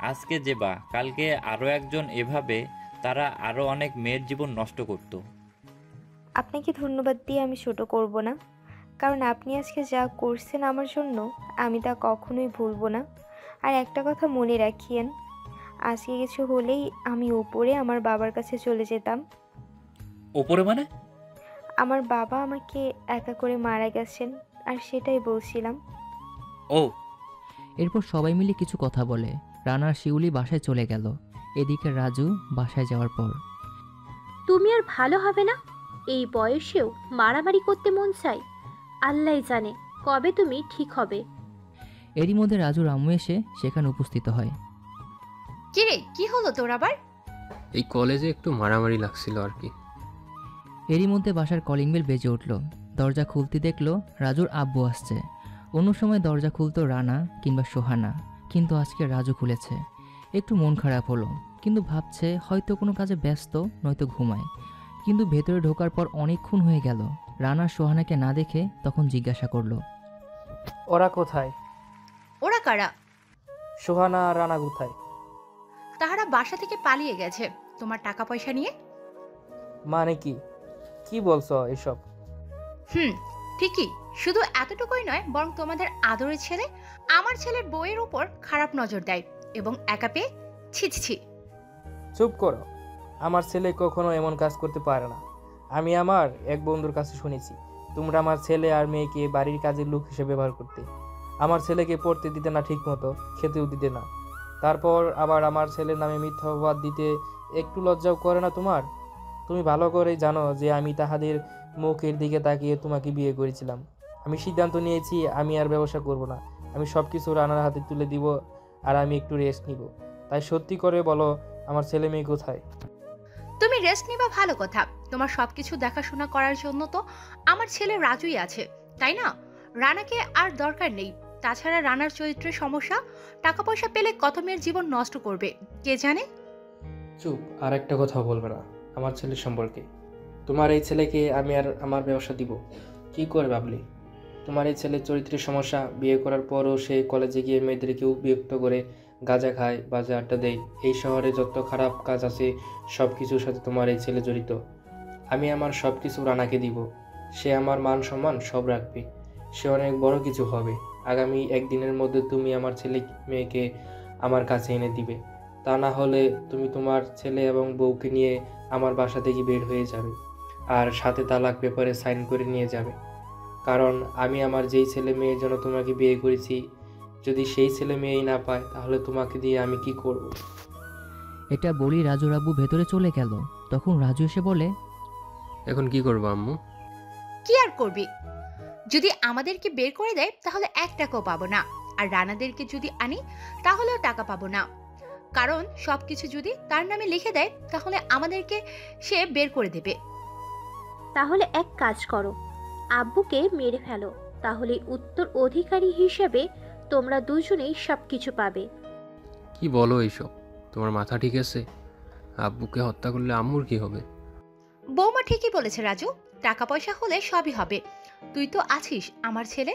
আজকে যেবা, কালকে আরও একজন এভাবে, তারা আরও অনেক মেয়ের জীবন নষ্ট করত। আপনাকে ধন্যবাদ দিয়ে আমি ছোট করব না, কারণ আপনি আজকে যা করছেন আমার জন্য আমি তা কখনোই ভুলবো না। আর একটা কথা মনে রাখিয়েন, আজকে কিছু হলেই আমি উপরে আমার বাবার কাছে চলে যেতাম। ওপরে মানে? আমার বাবা আমাকে একা করে মারা গেছেন, আর সেটাই বলছিলাম। ও। এরপর সবাই মিলে কিছু কথা বলে। রানার শিউলি বাসায় চলে গেল। এদিকে রাজু বাসায় যাওয়ার পর, তুমি আর ভালো হবে না? এই বয়সেও মারামারি করতে মন চায়? আল্লাহ জানে কবে তুমি ঠিক হবে। এরই মধ্যে রাজুর আম্মু এসে সেখানে উপস্থিত হয়। কি রে, কি হলো তোর আবার? এই কলেজে একটু মারামারি লাগছিল আর কি। এরই মধ্যে বাসার কলিং বেল বেজে উঠল। দরজা খুলতে দেখলো রাজুর আব্বু আসছে। অন্য সময় দরজা খুলতো রানা কিংবা সোহানা, কিন্তু আজকে রাজু খুলেছে। একটু মন খারাপ হলো, কিন্তু ভাবছে হয়তো কোনো কাজে ব্যস্ত, নয়তো ঘুমায়। কিন্তু ভেতরে ঢোকার পর অনেকক্ষণ হয়ে গেল। রানা সোহানাকে না দেখে তখন জিজ্ঞাসা করলো, ওরা কোথায়? ওরা কারা? সোহানা আর রানা কোথায়? তাহারা বাসা থেকে পালিয়ে গেছে তোমার টাকা পয়সা নিয়ে। মানে কি, কি বলছো এসব? ঠিকই, শুধু এতটুকুই নয়, বরং তোমাদের আদরের ছেলে আমার ছেলের বউয়ের উপর খারাপ নজর দেয় এবং একা পেয়ে ছি ছি ছি। চুপ করো, আমার ছেলে কখনো এমন কাজ করতে পারে না। আমি আমার এক বন্ধুর কাছে শুনেছি তোমরা আমার ছেলে আর মেয়েকে বাড়ির কাজের লোক হিসেবে ব্যবহার করতে। আমার ছেলেকে পড়তে দিতে না, ঠিক মতো খেতেও দিতে না। তারপর আবার আমার ছেলের নামে মিথ্যা অপবাদ দিতে একটু লজ্জাও করে না তোমার? তুমি ভালো করেই জানো যে আমি তাহাদের মুখের দিকে তাকিয়ে তোমাকে বিয়ে করেছিলাম। আমি সিদ্ধান্ত নিয়েছি আমি আর ব্যবসা করব না। আমি সব কিছু রানার হাতে তুলে দিব আর আমি একটু রেস্ট নিব। তাই সত্যি করে বলো, আমার ছেলে মেয়ে কোথায়? তুমি রেস্ট নিবা ভালো কথা, তোমার সবকিছু দেখাশোনা করার জন্য তো আমার ছেলে রাজুই আছে, তাই না? রানাকে আর দরকার নেই। তাছাড়া রানার চরিত্রের সমস্যা, টাকা পয়সা পেলে কত মেয়ের জীবন নষ্ট করবে কে জানে। চুপ, আর একটা কথা বলবে না আমার ছেলের সম্পর্কে। তোমার এই ছেলেকে আমি আর আমার ব্যবসা দিব? কি করে ভাবলি? তোমার এই ছেলের চরিত্রের সমস্যা, বিয়ে করার পরও সে কলেজে গিয়ে মেয়েদেরকেও বিরক্ত করে, গাঁজা খায়, বাজে আড্ডা দেয়। এই শহরে যত খারাপ কাজ আছে সব কিছুর সাথে তোমার এই ছেলে জড়িত। আমি আমার সব কিছু রানাকে দিব। সে আমার মান সম্মান সব রাখবে। সে অনেক বড় কিছু হবে। আগামী একদিনের মধ্যে তুমি আমার ছেলে মেয়েকে আমার কাছে এনে দিবে। তা না হলে তুমি তোমার ছেলে এবং বউকে নিয়ে আমার বাসা থেকে বের হয়ে যাবে, আর সাথে তালাক পেপারে সাইন করে নিয়ে যাবে। কারণ আমি আমার যেই ছেলে মেয়ের জন্য তোমাকে বিয়ে করেছি, যদি সেই ছেলে মেয়েই না পায় তাহলে তোমাকে দিয়ে আমি কি করব? এটা বলি রাজুর আব্বু ভেতরে চলে গেল। তখন রাজু এসে বলে, এখন কি করবো আম্মু? কি আর করবি? যদি আমাদেরকে বের করে দেয় তাহলে 1 টাকাও পাবো না, আর রানাদেরকে যদি আনি তাহলেও টাকা পাবো না। কারণ সবকিছু যদি তার নামে লিখে দেয় তাহলে আমাদেরকে সে বের করে দেবে। তাহলে এক কাজ করো, আব্বুকে মেরে ফেলো, তাহলে উত্তর অধিকারী হিসেবে তোমরা দুজনেই সবকিছু পাবে। কি বলো এইসব? তোমার মাথা ঠিক আছে? আব্বুকে হত্যা করলে আম্মুর কি হবে? বৌমা ঠিকই বলেছে রাজু, টাকা পয়সা হলে সবই হবে। তুই তো আছিস আমার ছেলে,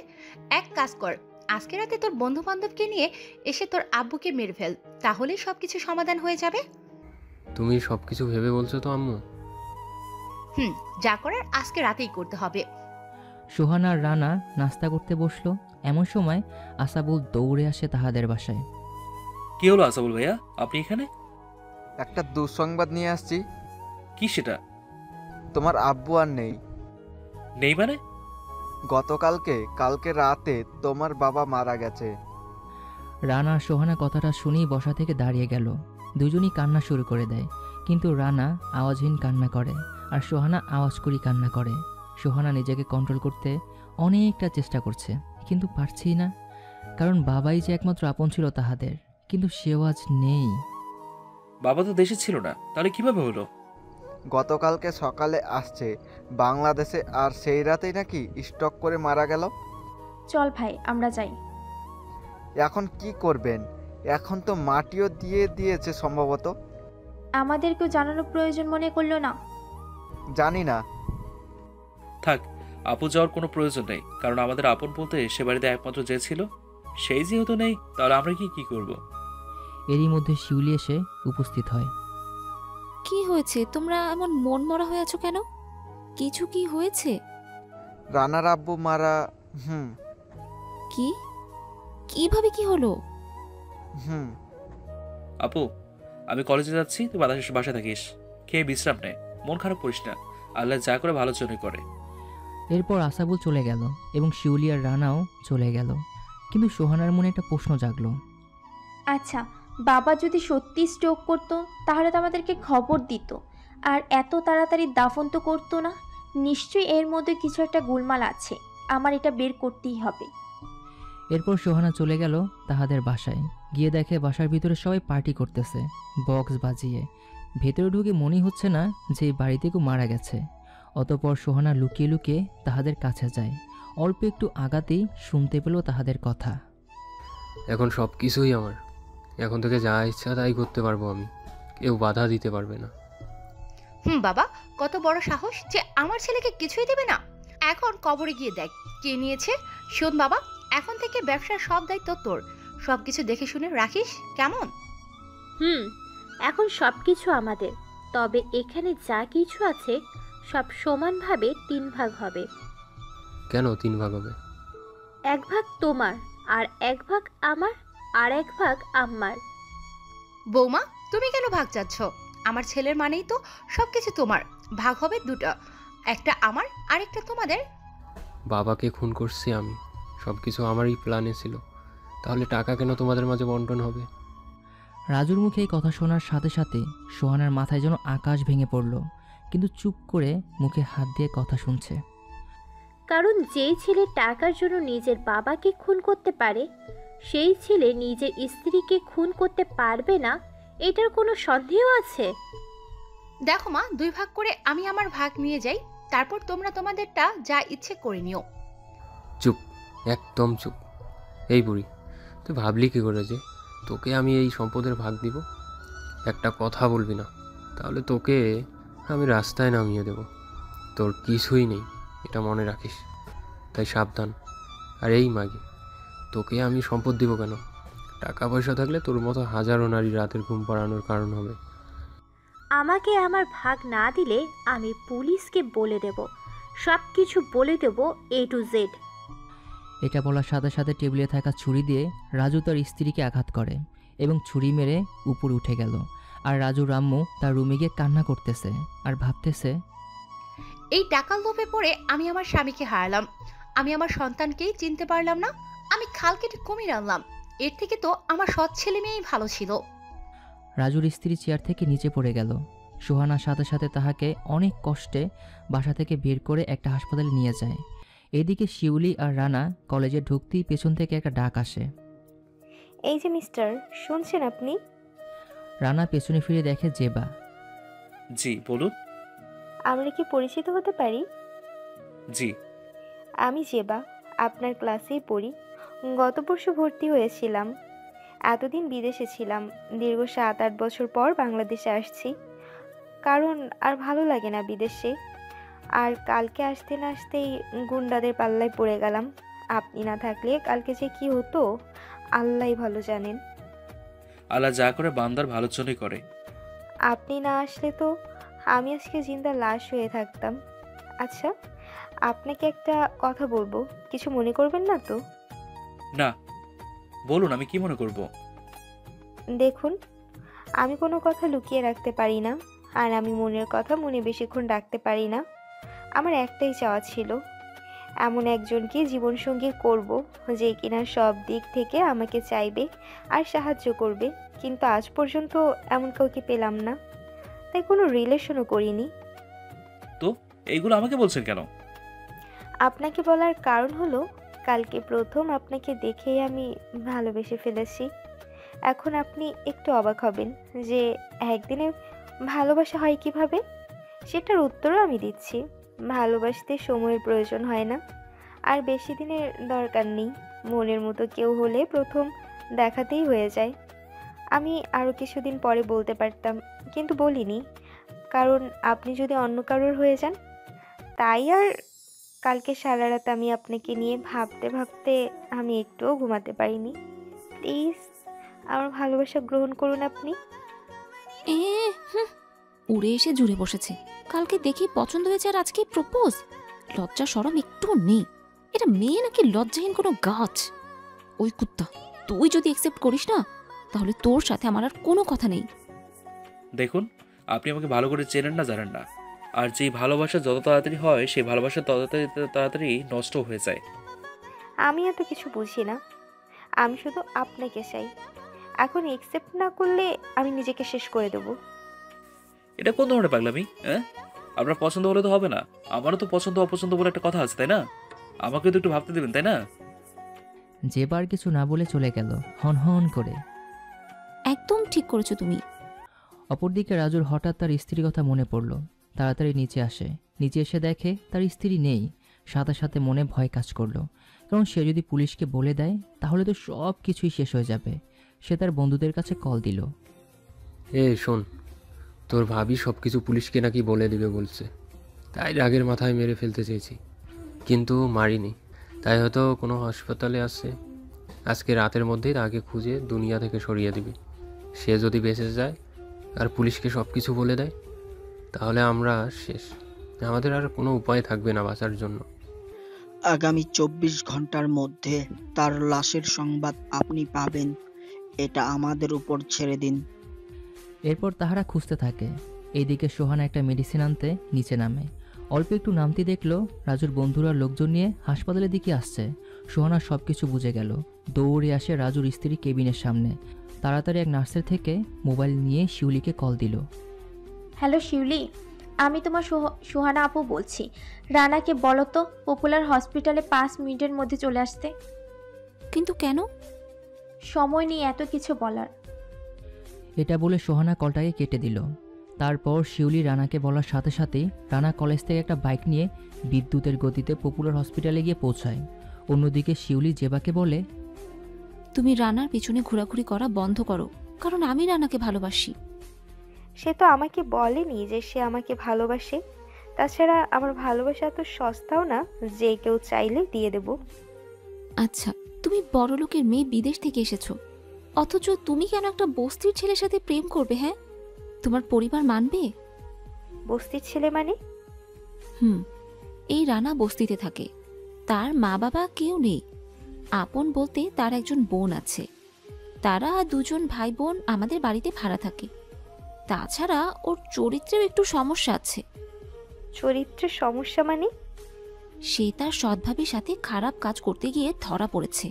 এক কাজ কর, আজকে রাতে তোর বন্ধু বান্ধবকে নিয়ে এসে তোর আব্বুকে মেরে ফেল, তাহলেই সবকিছু সমাধান হয়ে যাবে। তুমি সবকিছু ভেবে বলছো তো আম্মু? যা করার আজকে রাতেই করতে হবে। সোহানা আর রানা নাস্তা করতে বসলো। এমন সময় আসাবুল দৌড়ে আসে তাহাদের বাসায়। কি হলো আসাবুল ভাইয়া, আপনি এখানে? একটা দুঃসংবাদ নিয়ে আসছি। কি সেটা? তোমার আব্বু আর নেই। নেই মানে? কালকে রাতে তোমার বাবা মারা গেছে। রানা আর সোহানা কথাটা শুনেই বসা থেকে দাঁড়িয়ে গেল। দুজনই কান্না শুরু করে দেয়, কিন্তু রানা আওয়াজহীন কান্না করে আর সোহানা আওয়াজ করি কান্না করে। সোহানা নিজেকে কন্ট্রোল করতে অনেকটা চেষ্টা করছে, কিন্তু পারছেই না, কারণ বাবাই যে একমাত্র আপন ছিল তাহাদের, কিন্তু সেও আজ নেই। বাবা তো দেশে ছিল না, তাহলে কিভাবে হলো? গতকালকে সকালে আসছে বাংলাদেশে, আর সেই রাতেই নাকি স্ট্রোক করে মারা গেল। চল ভাই আমরা যাই। এখন কি করবেন? এখন তো মাটিও দিয়ে দিয়েছে সম্ভবত। আমাদেরকেও জানানোর প্রয়োজন মনে করলো না? জানি না। থাক, আপু যাওয়ার কোনো প্রয়োজন নেই, কারণ আমাদের আপন বলতে সে বাড়িতে একমাত্র যে ছিল সেই যেহেতু নেই, তাহলে আমরা কি করব? এরই মধ্যে শিউলি এসে উপস্থিত হয়। কি হয়েছে? তোমরা এমন মন মরা হয়ে আছো কেন? কিছু কি হয়েছে? রানার আব্বু মারা। কি? কিভাবে কি হলো? আপু, আমি কলেজে যাচ্ছি, তুই বাসায় থাকিস, খেয়ে বিশ্রাম নে, মন খারাপ করিস না, আল্লাহ যা করে ভালোর জন্যই করে। এরপর আসাবুল চলে গেল এবং শিউলি আর রানাও চলে গেল, কিন্তু সোহানার মনে একটা প্রশ্ন জাগলো। আচ্ছা, বাবা যদি সত্যি স্ট্রোক করতো তাহলে তো আমাদেরকে খবর দিত, আর এত তাড়াতাড়ি দাফন তো করতো না। নিশ্চয়ই এর মধ্যে কিছু একটা গোলমাল আছে, আমার এটা বের করতেই হবে। এরপর সোহানা চলে গেল তাহাদের বাসায়। গিয়ে দেখে বাসার ভিতরে সবাই পার্টি করতেছে, বক্স বাজিয়ে। ভেতরে ঢুকে মনেই হচ্ছে না যে এই বাড়িতে কেউ মারা গেছে। অতপর সোহানা লুকিয়ে লুকিয়ে তাহাদের কাছে যায়। অল্প একটু আগাতেই শুনতে পেল তাহাদের কথা। এখন সব কিছুই আমার, এখন থেকে যা ইচ্ছা তাই করতে পারবো আমি, কেউ বাধা দিতে পারবে না। বাবা, কত বড় সাহস যে আমার ছেলেকে কিছুই দেবে না। এখন কবরে গিয়ে দেখ কে নিয়েছে। শোন বাবা, এখন থেকে ব্যবসার সব দায়িত্ব তোর, সবকিছু দেখে শুনে রাখিস, কেমন? এখন সব কিছু আমাদের, তবে এখানে যা কিছু আছে সব সমানভাবে 3 ভাগ হবে। কেন 3 ভাগ হবে? 1 ভাগ তোমার, আর 1 ভাগ আমার, আর 1 ভাগ আম্মার। বৌমা, তুমি কেন ভাগ চাচ্ছ? আমার ছেলের মানেই তো সবকিছু তোমার। ভাগ হবে 2টা, একটা আমার আর একটা তোমাদের। বাবাকে খুন করছি আমি, সব কিছু আমারই প্ল্যানে ছিল, তাহলে টাকা কেন তোমাদের মাঝে বন্টন হবে? রাজুর মুখে এই কথা শোনার সাথে সাথে সোহানার মাথায় যেন আকাশ ভেঙে পড়ল, কিন্তু চুপ করে মুখে হাত দিয়ে কথা শুনছে। কারণ যেই ছেলে টাকার জন্য নিজের বাবাকে খুন করতে পারে, সেই ছেলে নিজের স্ত্রীকে খুন করতে পারবে না, এটার কোনো সন্দেহ আছে? দেখো মা, 2 ভাগ করে আমি আমার ভাগ নিয়ে যাই, তারপর তোমরা তোমাদেরটা যা ইচ্ছে করে নিও। চুপ, একদম চুপ। এই বুড়ি, তুই ভাবলি কি করে যে তোকে আমি এই সম্পদের ভাগ দিব? একটা কথা বলবি না, তাহলে তোকে আমি রাস্তায় নামিয়ে দেব। তোর কিছুই নেই, এটা মনে রাখিস, তাই সাবধান। আর এই মাগি, তোকে আমি সম্পদ দিব কেন? টাকা পয়সা থাকলে তোর মতো হাজারো নারী রাতের ঘুম পাড়ানোর কারণ হবে। আমাকে আমার ভাগ না দিলে আমি পুলিশকে বলে দেব, সব কিছু বলে দেব A to Z। এটা বলার সাথে সাথে টেবিলে থাকা ছুরি দিয়ে রাজু তার স্ত্রীকে আঘাত করে এবং ছুরি মেরে উপরে উঠে গেল। আর রাজু রাম্মু তার রুমে গিয়ে কান্না করতেছে আর ভাবতেছে, এই টাকার লোভে পড়ে আমি আমার স্বামীকে হারালাম, আমি আমার সন্তানকেই চিনতে পারলাম না, আমি খাল কেটে কুমির আনলাম, এর থেকে তো আমার সৎ ছেলে মেয়েই ভালো ছিল। রাজুর স্ত্রী চেয়ার থেকে নিচে পড়ে গেল। সোহানার সাথে সাথে তাহাকে অনেক কষ্টে বাসা থেকে বের করে একটা হাসপাতালে নিয়ে যায়। এদিকে শিউলি আর রানা কলেজে ঢুকতেই পেছন থেকে একটা ডাক আসে। এই যে মিস্টার, শুনছেন আপনি? রানা পেছনে ফিরে দেখে জেবা। জি বলুন। আমরা কি পরিচিত হতে পারি? জি। আমি জেবা, আপনার ক্লাসেই পড়ি। গত পরশু ভর্তি হয়েছিলাম। এতদিন বিদেশে ছিলাম, দীর্ঘ 7-8 বছর পর বাংলাদেশে আসছি, কারণ আর ভালো লাগে না বিদেশে। আর কালকে আসতে না আসতেই গুন্ডাদের পাল্লায় পড়ে গেলাম। আপনি না থাকলে কালকে যে কি হতো আল্লাহই ভালো জানেন। আল্লাহ যা করে বান্দার ভালোর জন্যই করে। আপনি না আসলে তো আমি আজকে জিন্দা লাশ হয়ে থাকতাম। আচ্ছা, আপনাকে একটা কথা বলবো, কিছু মনে করবেন না তো? না, বলুন, আমি কি মনে করব? দেখুন, আমি কোনো কথা লুকিয়ে রাখতে পারি না, আর আমি মনের কথা মনে বেশিক্ষণ রাখতে পারি না। আমার একটাই চাওয়া ছিল, এমন একজনকে জীবনসঙ্গী করব যে কিনা সব দিক থেকে আমাকে চাইবে আর সাহায্য করবে, কিন্তু আজ পর্যন্ত এমন কাউকে পেলাম না। তাই কোনো রিলেশনও করিনি। তো এইগুলো আমাকে বলছেন কেন? আপনাকে বলার কারণ হলো কালকে প্রথম আপনাকে দেখেই আমি ভালোবেসে ফেলেছি। এখন আপনি একটু অবাক হবেন যে একদিনে ভালোবাসা হয় কিভাবে। সেটার উত্তরও আমি দিচ্ছি। ভালোবাসতে সময়ের প্রয়োজন হয় না, আর বেশি দিনের দরকার নেই। মনের মতো কেউ হলে প্রথম দেখাতেই হয়ে যায়। আমি আরও কিছুদিন পরে বলতে পারতাম, কিন্তু বলিনি, কারণ আপনি যদি অন্য কারোর হয়ে যান। তাই আর কালকে সারা রাত আমি আপনাকে নিয়ে ভাবতে ভাবতে আমি একটুও ঘুমাতে পারিনি। প্লিজ আমার ভালোবাসা গ্রহণ করুন আপনি। উড়ে এসে জুড়ে বসেছে। কালকে দেখি পছন্দ হয়েছে আর আজকে প্রপোজ। লজ্জা শরম একটু নেই। এটা মেয়ে নাকি লজ্জাহীন কোনো গাছ? ওই কুত্তা, তুই যদি অ্যাকসেপ্ট করিস না তাহলে তোর সাথে আমার আর কোনো কথা নেই। দেখুন, আপনি আমাকে ভালো করে চেনেন না, জানেন না। আর যেই ভালোবাসা যত তাড়াতাড়ি হয় সেই ভালোবাসা তত তাড়াতাড়ি নষ্ট হয়ে যায়। আমি এত কিছু বুঝি না, আমি শুধু আপনাকে চাই। এখন অ্যাকসেপ্ট না করলে আমি নিজেকে শেষ করে দেবো। এটা কোন ধরনের পাগলামি? হ্যাঁ, আপনার পছন্দ হলে তো হবে না। আমারও তো পছন্দ অপছন্দ বলে একটা কথা আছে, তাই না? আমাকে তো একটু ভাবতে দেবেন, তাই না? জেবার কিছু না বলে চলে গেল হন হন করে। একদম ঠিক করেছো তুমি। অপরদিকে রাজুর হঠাৎ তার স্ত্রীর কথা মনে পড়ল। তাড়াতাড়ি নিচে আসে। নিচে এসে দেখে তার স্ত্রী নেই। সাথে সাথে মনে ভয় কাজ করলো, কারণ সে যদি পুলিশকে বলে দেয় তাহলে তো সব কিছুই শেষ হয়ে যাবে। সে তার বন্ধুদের কাছে কল দিল। শোন, তোর ভাবি সব কিছু পুলিশকে নাকি বলে দিবে বলছে। তাই রাগের মাথায় মেরে ফেলতে চেয়েছি, কিন্তু মারিনি। তাই হয়তো কোনো হাসপাতালে আছে। আজকে রাতের মধ্যেই তাকে খুঁজে দুনিয়া থেকে সরিয়ে দিবি। সে যদি বেঁচে যায় আর পুলিশকে সব কিছু বলে দেয় তাহলে আমরা শেষ। আমাদের আর কোনো উপায় থাকবে না বাঁচার জন্য। আগামী 24 ঘন্টার মধ্যে তার লাশের সংবাদ আপনি পাবেন। এটা আমাদের উপর ছেড়ে দিন। এরপর তাহারা খুঁজতে থাকে। এইদিকে সোহানা একটা মেডিসিন আনতে নিচে নামে। অল্প একটু নামতে দেখলো রাজুর বন্ধুরা লোকজন নিয়ে হাসপাতালের দিকে আসছে। সোহানা সব কিছু বুঝে গেল। দৌড়ে আসে রাজুর স্ত্রী কেবিনের সামনে। তাড়াতাড়ি এক নার্সের থেকে মোবাইল নিয়ে শিউলিকে কল দিল। হ্যালো শিউলি, আমি তোমার সোহানা আপু বলছি। রানাকে বলো তো পপুলার হসপিটালে 5 মিনিটের মধ্যে চলে আসতে। কিন্তু কেন? সময় নেই এত কিছু বলার। এটা বলে সোহানা কলটাকে কেটে দিল। তারপর শিউলি রানাকে বলার সাথে সাথেই রানা কলেজ থেকে একটা বাইক নিয়ে বিদ্যুতের গতিতে পপুলার হসপিটালে গিয়ে পৌঁছায়। অন্যদিকে শিউলি জেবাকে বলে, তুমি রানার পিছনে ঘোরাঘুরি করা বন্ধ করো, কারণ আমি রানাকে ভালোবাসি। সে তো আমাকে বলেনি যে সে আমাকে ভালোবাসে। তাছাড়া আমার ভালোবাসা এত সস্তাও না যে কেউ চাইলে দিয়ে দেব। আচ্ছা, তুমি বড়লোকের মেয়ে, বিদেশ থেকে এসেছো, অথচ তুমি কেন একটা বস্তির ছেলের সাথে প্রেম করবে? হ্যাঁ, তোমার পরিবার মানবে? বস্তির ছেলে মানে? এই রানা বস্তিতে থাকে। তার মা বাবা কেউ নেই। আপন বলতে তার একজন বোন আছে। তারা 2 ভাই বোন আমাদের বাড়িতে ভাড়া থাকে। তাছাড়া ওর চরিত্রেও একটু সমস্যা আছে। চরিত্রের সমস্যা মানে? সে তার সৎভাবের সাথে খারাপ কাজ করতে গিয়ে ধরা পড়েছে।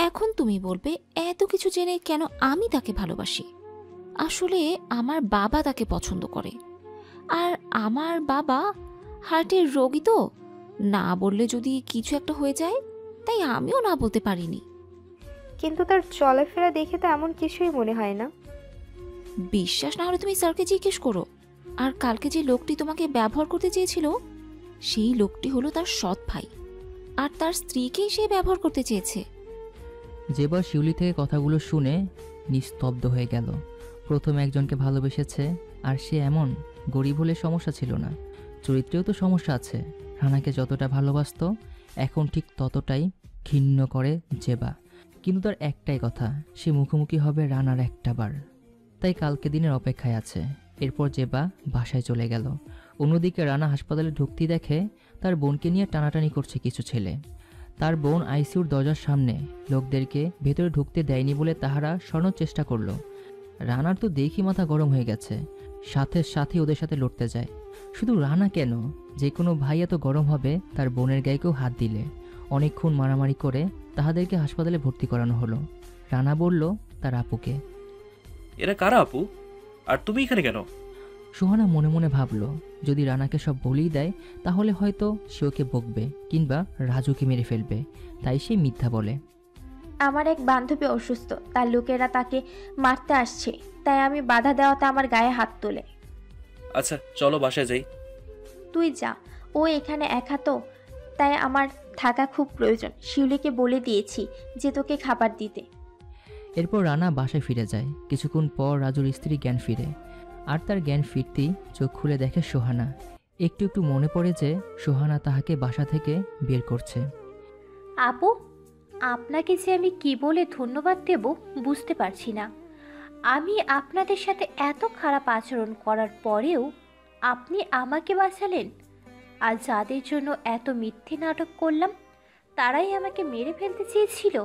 এখন তুমি বলবে এত কিছু জেনে কেন আমি তাকে ভালোবাসি? আসলে আমার বাবা তাকে পছন্দ করে, আর আমার বাবা হার্টের রোগী, তো না বললে যদি কিছু একটা হয়ে যায়, তাই আমিও না বলতে পারিনি। কিন্তু তার চলাফেরা দেখে তো এমন কিছুই মনে হয় না। বিশ্বাস না হলে তুমি স্যারকে জিজ্ঞেস করো। আর কালকে যে লোকটি তোমাকে ব্যবহার করতে চেয়েছিল, সেই লোকটি হলো তার সৎ ভাই, আর তার স্ত্রীকেই সে ব্যবহার করতে চেয়েছে। জেবা শিউলি থেকে কথাগুলো শুনে নিস্তব্ধ হয়ে গেল। প্রথম একজনকে ভালোবেসেছে, আর সে এমন গরিব হলে সমস্যা ছিল না, চরিত্রেও তো সমস্যা আছে। রানাকে যতটা ভালোবাসতো এখন ঠিক ততটাই ঘৃণ্য করে জেবা। কিন্তু তার একটাই কথা, সে মুখোমুখি হবে রানার একটাবার। তাই কালকে দিনের অপেক্ষায় আছে। এরপর জেবা বাসায় চলে গেল। অন্যদিকে রানা হাসপাতালে ঢুকতেই দেখে তার বোনকে নিয়ে টানাটানি করছে কিছু ছেলে। তার বোন আইসিইউর দরজার সামনে লোকদেরকে ভেতরে ঢুকতে দেয়নি বলে তাহারা সরানোর চেষ্টা করলো। রানার তো দেখি মাথা গরম হয়ে গেছে, সাথে সাথে ওদের সাথে লড়তে যায়। শুধু রানা কেন, যে কোনো ভাই এত গরম হবে তার বোনের গায়েকেও হাত দিলে। অনেকক্ষণ মারামারি করে তাহাদেরকে হাসপাতালে ভর্তি করানো হলো। রানা বলল তার আপুকে, এরা কারা আপু? আর তুমি এখানে কেন? সোহানা মনে মনে ভাবলো যদি রানাকে সব বলেই দেয় তাহলে হয়তো সে ওকে বকবে কিংবা রাজুকে মেরে ফেলবে, তাই সে মিথ্যা বলে। আমার এক বান্ধবী অসুস্থ, তার লোকেরা তাকে মারতে আসছে, তাই আমি বাধা দেওয়াতে আমার গায়ে হাত তোলে। আচ্ছা চলো বাসায় যাই। তুই যা, ও এখানে একা তো, তাই আমার থাকা খুব প্রয়োজন। শিউলিকে বলে দিয়েছি যে তোকে খাবার দিতে। এরপর রানা বাসায় ফিরে যায়। কিছুক্ষণ পর রাজুর স্ত্রী জ্ঞান ফিরে, আর তার জ্ঞান ফিরতেই চোখ খুলে দেখে সোহানা। একটু একটু মনে পড়ে যে সোহানা তাহাকে বাসা থেকে বের করছে। আপু, আপনাকে যে আমি কি বলে ধন্যবাদ দেব বুঝতে পারছি না। আমি আপনাদের সাথে এত খারাপ আচরণ করার পরেও আপনি আমাকে বাঁচালেন, আর যাদের জন্য এত মিথ্যে নাটক করলাম তারাই আমাকে মেরে ফেলতে চেয়েছিল।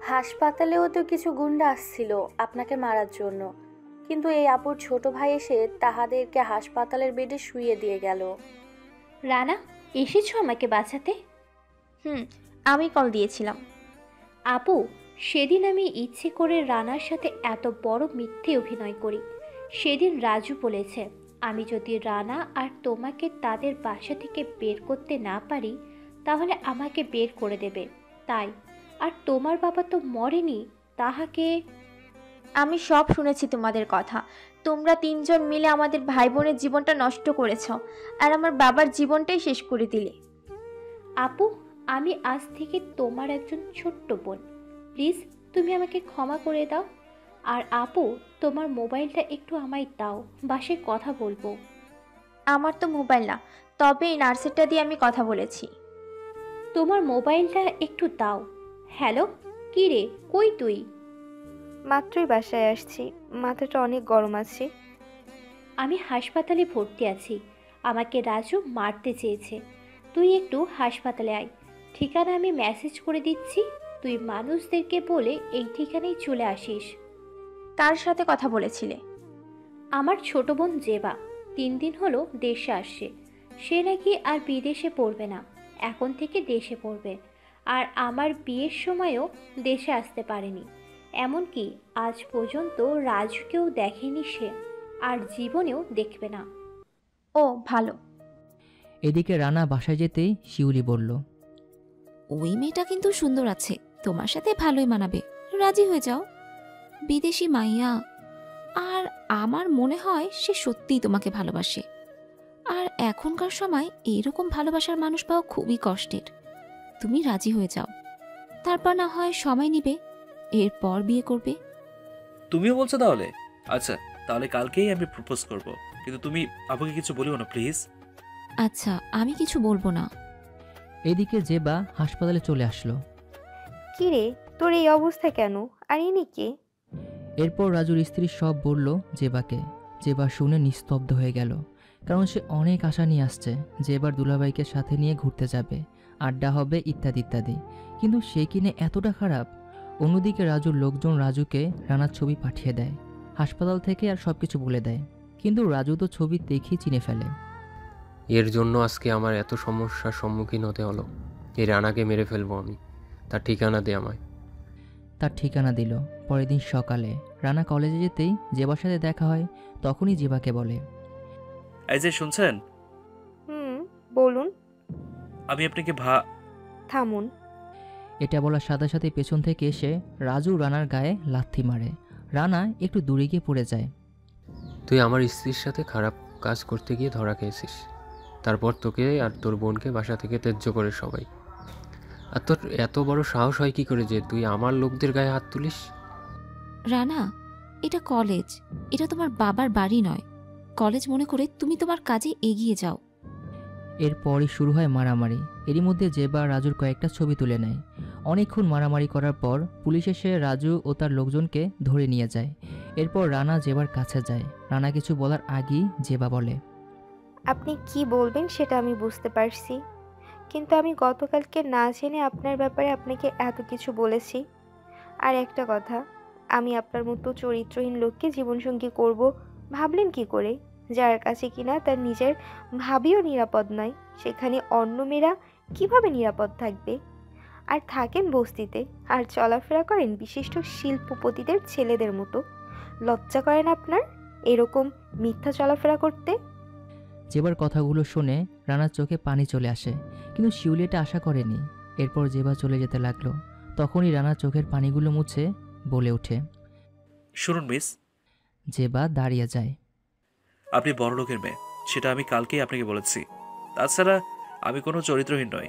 হাসপাতালেও তো কিছু গুন্ডা আসছিল আপনাকে মারার জন্য, কিন্তু এই আপুর ছোট ভাই এসে তাহাদেরকে হাসপাতালের বেডে শুইয়ে দিয়ে গেল। রানা, এসেছো আমাকে বাঁচাতে? আমি কল দিয়েছিলাম। আপু, সেদিন আমি ইচ্ছে করে রানার সাথে এত বড় মিথ্যে অভিনয় করি। সেদিন রাজু বলেছে আমি যদি রানা আর তোমাকে তাদের বাসা থেকে বের করতে না পারি তাহলে আমাকে বের করে দেবে, তাই। আর তোমার বাবা তো মরেনি, তাহাকে। আমি সব শুনেছি তোমাদের কথা। তোমরা তিনজন মিলে আমাদের ভাই বোনের জীবনটা নষ্ট করেছ, আর আমার বাবার জীবনটাই শেষ করে দিলে। আপু, আমি আজ থেকে তোমার একজন ছোট্ট বোন, প্লিজ তুমি আমাকে ক্ষমা করে দাও। আর আপু, তোমার মোবাইলটা একটু আমায় দাও, বাসায় কথা বলবো। আমার তো মোবাইল না, তবে এই নার্সেরটা দিয়ে আমি কথা বলেছি। তোমার মোবাইলটা একটু দাও। হ্যালো, কি রে, কই তুই? মাত্রই বাসায় আসছি, মাথাটা অনেক গরম আছে। আমি হাসপাতালে ভর্তি আছি, আমাকে রাজু মারতে চেয়েছে। তুই একটু হাসপাতালে আয়, ঠিকানা আমি মেসেজ করে দিচ্ছি, তুই মানুষদেরকে বলে এই ঠিকানায় চলে আসিস। কার সাথে কথা বলেছিলে? আমার ছোট বোন জেবা 3 দিন হলো দেশে আসছে। সে নাকি আর বিদেশে পড়বে না, এখন থেকে দেশে পড়বে। আর আমার বিয়ের সময়ও দেশে আসতে পারেনি, এমনকি আজ পর্যন্ত রাজুকেও দেখেনি সে, আর জীবনেও দেখবে না। ও ভালো। এদিকে রানা বাসায় যেতেই শিউলি বলল, ওই মেয়েটা কিন্তু সুন্দর আছে, তোমার সাথে ভালোই মানাবে, রাজি হয়ে যাও। বিদেশি মাইয়া, আর আমার মনে হয় সে সত্যিই তোমাকে ভালোবাসে। আর এখনকার সময় এইরকম ভালোবাসার মানুষ পাওয়া খুবই কষ্টের। তুমি রাজি হয়ে যাও, তারপর না হয় সময় নিবে, এরপর বিয়ে করবে। তুমিও বলছো তাহলে? আচ্ছা, তাহলে কালকেই আমি প্রপোজ করব, কিন্তু তুমি আপুকে কিছু বলিও না প্লিজ। আচ্ছা, আমি কিছু বলবো না। এদিকে জেবা হাসপাতালে চলে আসলো। কি রে, তোর এই অবস্থা কেন? আর ইনি কে? এরপর রাজুর স্ত্রী সব বলল জেবাকে। জেবা শুনে নিস্তব্ধ হয়ে গেল, কারণ সে অনেক আশা নিয়ে আসছে যে এবার দুলাভাইকে সাথে নিয়ে ঘুরতে যাবে, আড্ডা হবে, ইত্যাদি ইত্যাদি। কিন্তু সে কিনে এতটা খারাপ। অন্যদিকে রাজুর লোকজন রাজুকে রানার ছবি পাঠিয়ে দেয় হাসপাতাল থেকে, আর সব কিছু বলে দেয়। কিন্তু রাজু তো ছবি দেখেই চিনে ফেলে। এর জন্য আজকে আমার এত সমস্যার সম্মুখীন হতে হলো। এই রানাকে মেরে ফেলবো আমি। তার ঠিকানা দে আমায়। তার ঠিকানা দিল। পরের দিন সকালে রানা কলেজে যেতেই জেবার সাথে দেখা হয়। তখনই জেবাকে বলে, এই যে শুনছেন? বলুন। আমি আপনাকে থামুন। এটা বলার সাথে সাথে পেছন থেকে এসে রাজু রানার গায়ে লাথি মারে। রানা একটু দূরে গিয়ে পড়ে যায়। তুই আমার স্ত্রীর সাথে খারাপ কাজ করতে গিয়ে ধরা খেয়েছিস, তারপর তোকে আর তোর বোনকে বাসা থেকে ত্যায্য করে সবাই। আর তোর এত বড় সাহস হয় কি করে যে তুই আমার লোকদের গায়ে হাত তুলিস? রানা, এটা কলেজ, এটা তোমার বাবার বাড়ি নয়। কলেজ মনে করে তুমি তোমার কাজে এগিয়ে যাও। এরপরই শুরু হয় মারামারি। এরই মধ্যে জেবা রাজুর কয়েকটা ছবি তুলে নেয়। অনেকক্ষণ মারামারি করার পর পুলিশ এসে রাজু ও তার লোকজনকে ধরে নিয়ে যায়। এরপর রানা জেবার কাছে যায়। রানা কিছু বলার আগেই জেবা বলে, আপনি কি বলবেন সেটা আমি বুঝতে পারছি, কিন্তু আমি গতকালকে না জেনে আপনার ব্যাপারে আপনাকে এত কিছু বলেছি। আর একটা কথা, আমি আপনার মতো চরিত্রহীন লোককে জীবনসঙ্গী করব ভাবলেন কি করে? যার কাছে কিনা তার নিজের ভাবিও নিরাপদ নয়, সেখানে অন্য মেয়েরা কিভাবে নিরাপদ থাকবে? আর থাকেন বস্তিতে, আর চলাফেরা করেন বিশিষ্ট শিল্পপতিদের ছেলেদের মতো। লজ্জা করেন আপনার? এরকম মিথ্যা চলাফেরা করতে? জেবার কথাগুলো শুনে রানার চোখে পানি চলে আসে, কিন্তু শিউলি এটা আশা করেনি। এরপর জেবা চলে যেতে লাগলো। তখনই রানার চোখের পানিগুলো মুছে বলে ওঠে। শুনুন মিস, জেবা দাঁড়িয়ে যায়। আপনি বড়লোকের মেয়ে, সেটা আমি কালকেই আপনাকে বলেছি। তাছাড়া আমি কোনো চরিত্রহীন নই।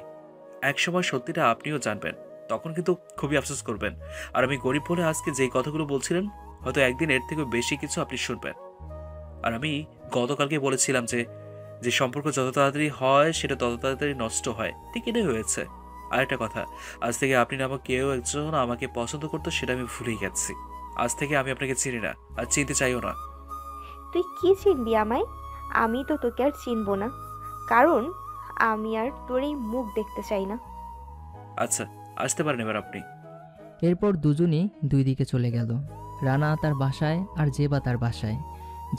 একসময় সত্যিটা আপনিও জানবেন, তখন কিন্তু খুবই আফসোস করবেন। আর আমি গরিব বলে আজকে যেই কথাগুলো বলছিলেন, হয়তো একদিন এর থেকে বেশি কিছু আপনি শুনবেন। আর আমি গতকালকে বলেছিলাম যে যে সম্পর্ক যত তাড়াতাড়ি হয় সেটা তত তাড়াতাড়ি নষ্ট হয়, ঠিক এটাই হয়েছে। আর একটা কথা, আজ থেকে আপনি নামক কেউ একজন আমাকে পছন্দ করতো সেটা আমি ভুলেই গেছি। আজ থেকে আমি আপনাকে চিনি না, আর চিনতে চাইও না। তুই কি চিনবি আমায়? আমি তো তোকে আর চিনব না, কারণ আমি আর তোর এই মুখ দেখতে চাই না। আচ্ছা, আসতে পারেন এবার আপনি। এরপর দুজনই দুই দিকে চলে গেল। রানা তার বাসায় আর জেবা তার বাসায়।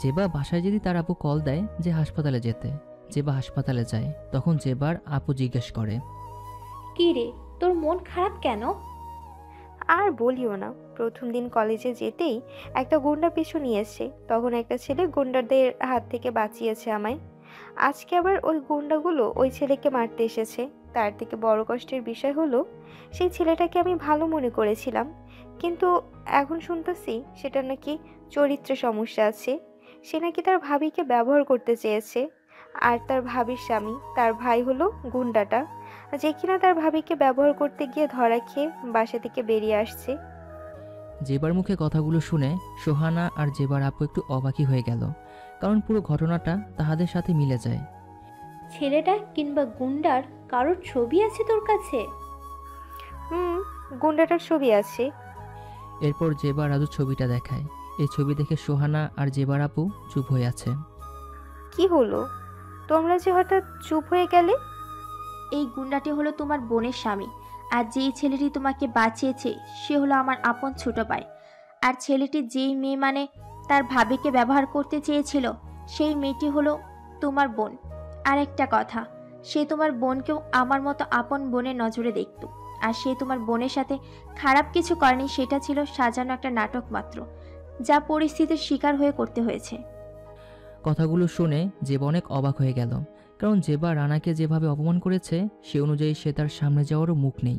জেবা বাসায় যদি তার আপু কল দেয় যে হাসপাতালে যেতে, জেবা হাসপাতালে যায়। তখন জেবার আপু জিজ্ঞেস করে, কি রে, তোর মন খারাপ কেন? আর বলিও না, প্রথম দিন কলেজে যেতেই একটা গুন্ডা পিছু নিয়েছে। তখন একটা ছেলে গুন্ডাদের হাত থেকে বাঁচিয়েছে আমায়। আজকে আবার ওই গুন্ডাগুলো ওই ছেলেকে মারতে এসেছে। তার থেকে বড় কষ্টের বিষয় হলো, সেই ছেলেটাকে আমি ভালো মনে করেছিলাম, কিন্তু এখন শুনতেছি সেটা নাকি চরিত্রে সমস্যা আছে। সে নাকি তার ভাবিকে ব্যবহার করতে চেয়েছে। আর তার ভাবির স্বামী, তার ভাই হলো গুন্ডাটা, যে কিনা তার ভাবিকে ব্যবহার করতে গিয়ে ধরা খেয়ে বাসা থেকে বেরিয়ে আসছে। জেবার মুখে কথাগুলো শুনে সোহানা আর জেবার আপু একটু অবাকই হয়ে গেল, কারণ পুরো ঘটনাটা তাহাদের সাথে মিলে যায়। ছেলেটা কিংবা গুন্ডার কারোর ছবি আছে তোর কাছে? গুন্ডাটার ছবি আছে। এরপর জেবা রাজুর ছবিটা দেখায়। এই ছবি দেখে সোহানা আর জেবার আপু চুপ হয়ে আছে। কি হলো, তোমরা যে হঠাৎ চুপ হয়ে গেলে? এই গুন্ডাটি হলো তোমার বোনের স্বামী, আর যেই ছেলেটি তোমাকে বাঁচিয়েছে সে হলো আমার আপন ছোট ভাই। আর ছেলেটি যেই মেয়ে মানে তার ভাবিকে ব্যবহার করতে চেয়েছিল, সেই মেয়েটি হলো তোমার বোন। আর একটা কথা, সে তোমার বোনকেও আমার মতো আপন বোনের নজরে দেখত। আর সে তোমার বোনের সাথে খারাপ কিছু করেনি, সেটা ছিল সাজানো একটা নাটক মাত্র, যা পরিস্থিতির শিকার হয়ে করতে হয়েছে। কথাগুলো শুনে জেবা অনেক অবাক হয়ে গেল, কারণ জেবা রানাকে যেভাবে অপমান করেছে সে অনুযায়ী সে তার সামনে যাওয়ারও মুখ নেই।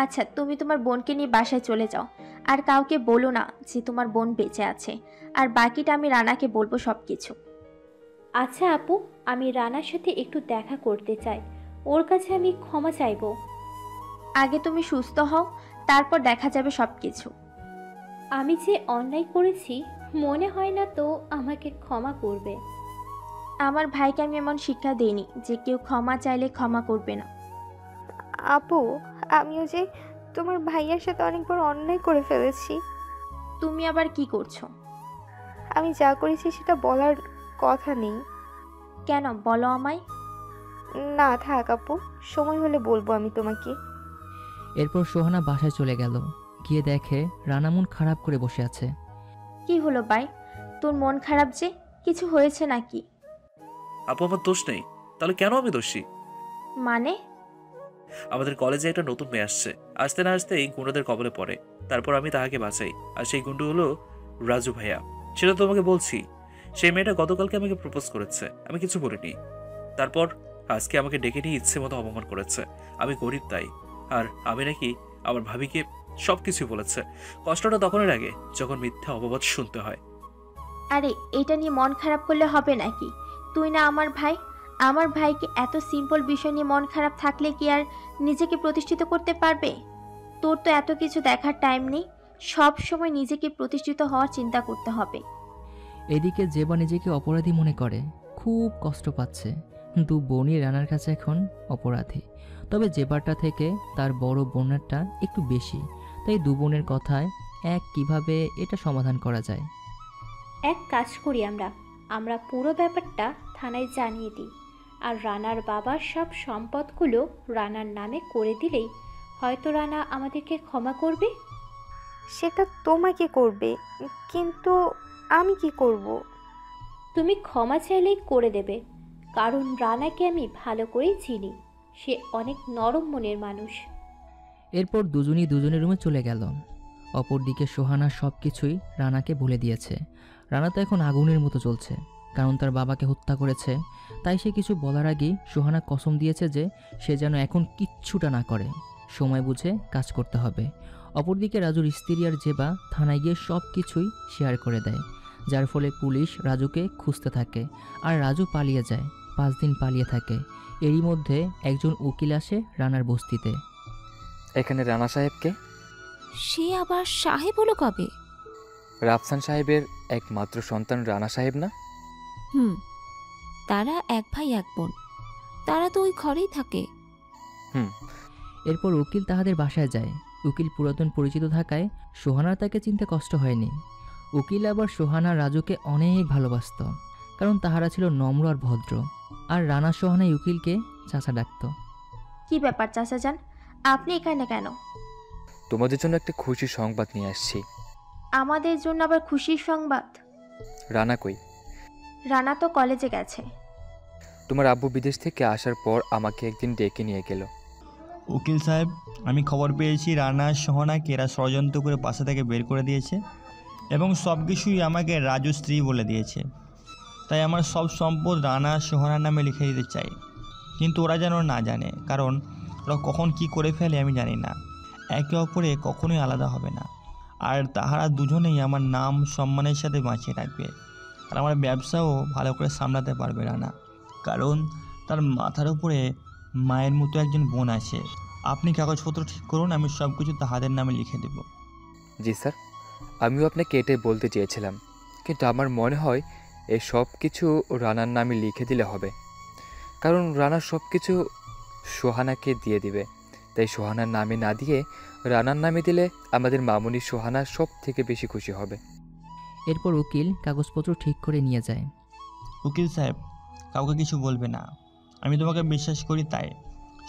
আচ্ছা, তুমি তোমার বোনকে নিয়ে বাসায় চলে যাও, আর কাউকে বলো না যে তোমার বোন বেঁচে আছে। আর বাকিটা আমি রানাকে বলবো সব কিছু। আচ্ছা আপু, আমি রানার সাথে একটু দেখা করতে চাই, ওর কাছে আমি ক্ষমা চাইবো। আগে তুমি সুস্থ হও, তারপর দেখা যাবে সব কিছু। আমি যে অন্যায় করেছি মনে হয় না তো আমাকে ক্ষমা করবে। আমার ভাইকে আমি এমন শিক্ষা দিইনি যে কেউ ক্ষমা চাইলে ক্ষমা করবে না। আপু, আমিও যে তোমার ভাইয়ার সাথে অনেক বড় অন্যায় করে ফেলেছি। তুমি আবার কি করছো? আমি যা করেছি সেটা বলার কথা নেই। কেন, বলো আমায়। না থাক আপু, সময় হলে বলবো আমি তোমাকে। এরপর সোহানা বাসায় চলে গেল। গিয়ে দেখে রানা মন খারাপ করে বসে আছে। কি হলো ভাই, তোর মন খারাপ যে? কিছু হয়েছে নাকি? আপু, আমার দোষ নেই, তাহলে কেন আমি দোষী? মানে? আমাদের কলেজে একটা নতুন মেয়ে আসছে, আসতে না আসতে এই গুন্ডাদের কবলে পড়ে। তারপর আমি তাহাকে বাঁচাই, আর সেই গুন্ডু হলো রাজু ভাইয়া। সেটা তোমাকে বলছি। সেই মেয়েটা গতকালকে আমাকে প্রপোজ করেছে, আমি কিছু বলিনি। তারপর আজকে আমাকে ডেকে নিয়ে ইচ্ছে মতো অপমান করেছে। আমি গরিব তাই, আর আমি নাকি আমার ভাবিকে সবকিছু বলেছে। কষ্টটা তখনই লাগে যখন মিথ্যা অপবাদ শুনতে হয়। আরে এটা নিয়ে মন খারাপ করলে হবে নাকি? তুই না আমার ভাই, আমার ভাইকে এত সিম্পল বিষয় নিয়ে মন খারাপ থাকলে কি আর নিজেকে প্রতিষ্ঠিত করতে পারবে? তোর তো এত কিছু দেখার টাইম নেই, সব সময় নিজেকে প্রতিষ্ঠিত হওয়ার চিন্তা করতে হবে। এদিকে জেবা নিজেকে অপরাধী মনে করে, খুব কষ্ট পাচ্ছে। দু বোনই রানার কাছে এখন অপরাধী। তবে জেবারটা থেকে তার বড় বোনেরটা একটু বেশি, তাই দু বোনের কথায় কিভাবে এটা সমাধান করা যায়। এক কাজ করি, আমরা পুরো ব্যাপারটা থানায় জানিয়ে দিই, আর রানার বাবার সব সম্পদগুলো রানার নামে করে দিলেই হয়তো রানা আমাদেরকে ক্ষমা করবে। সেটা তোমাকে করবে, কিন্তু আমি কি করব? তুমি ক্ষমা চাইলেই করে দেবে, কারণ রানাকে আমি ভালো করেই চিনি, সে অনেক নরম মনের মানুষ। এরপর দুজনই দুজনের রুমে চলে গেল। অপরদিকে সোহানা সব কিছুই রানাকে বলে দিয়েছে, রানা তো এখন আগুনের মতো চলছে, কারণ তার বাবাকে হত্যা করেছে। তাই সে কিছু বলার আগেই সোহানা কসম দিয়েছে যে সে যেন এখন কিচ্ছুটা না করে, সময় বুঝে কাজ করতে হবে। অপরদিকে রাজুর স্ত্রী আর জেবা থানায় গিয়ে সব কিছুই শেয়ার করে দেয়, যার ফলে পুলিশ রাজুকে খুঁজতে থাকে আর রাজু পালিয়ে যায়। 5 দিন পালিয়ে থাকে। এরই মধ্যে একজন উকিল আসে রানার বস্তিতে। এখানে রানা সাহেবকে? সে আবার সাহেব হলো কবে? রাফসান সাহেবের একমাত্র সন্তান রানা সাহেব না? তারা এক ভাই এক বোন, তারা তো ওই ঘরেই থাকে। এরপর উকিল তাহাদের বাসায় যায়। উকিল পুরাতন পরিচিত থাকায় সোহানার তাকে চিনতে কষ্ট হয়নি। উকিল আবার সোহানা রাজুকে অনেক ভালোবাসত, কারণ তাহারা ছিল নম্র আর ভদ্র। আর রানা সোহানা উকিলকে চাচা ডাকত। কি ব্যাপার চাচা যান, আপনি এখানে কেন? তোমাদের জন্য একটা খুশির সংবাদ নিয়ে আসছি। আমাদের জন্য আবার খুশির সংবাদ? রানা কই? রানা তো কলেজে গেছে। তোমার আব্বু বিদেশ থেকে আসার পর আমাকে একদিন ডেকে নিয়ে গেল। উকিল সাহেব, আমি খবর পেয়েছি রানা সোহানাকে এরা ষড়যন্ত্র করে বাসা থেকে বের করে দিয়েছে এবং সব কিছুই আমাকে রাজু স্ত্রী বলে দিয়েছে। তাই আমার সব সম্পদ রানা সোহানার নামে লিখে দিতে চাই, কিন্তু ওরা যেন না জানে, কারণ ওরা কখন কি করে ফেলে আমি জানি না। একে অপরে কখনোই আলাদা হবে না, আর তাহারা দুজনেই আমার নাম সম্মানের সাথে বাঁচিয়ে রাখবে। আর আমার ব্যবসাও ভালো করে সামলাতে পারবে রানা, কারণ তার মাথার উপরে মায়ের মতো একজন বোন আছে। আপনি কাগজপত্র ঠিক করুন, আমি সব কিছু তাহাদের নামে লিখে দেব। জি স্যার, আমিও আপনাকে এটাই বলতে চেয়েছিলাম, কিন্তু আমার মনে হয় এই সব কিছু রানার নামে লিখে দিলে হবে, কারণ রানার সব কিছু সোহানাকে দিয়ে দিবে। তাই সোহানার নামে না দিয়ে রানার নামে দিলে আমাদের মামুনি সোহানা সব থেকে বেশি খুশি হবে। এরপর উকিল কাগজপত্র ঠিক করে নিয়ে যায়। উকিল সাহেব, কাউকে কিছু বলবে না, আমি তোমাকে বিশ্বাস করি, তাই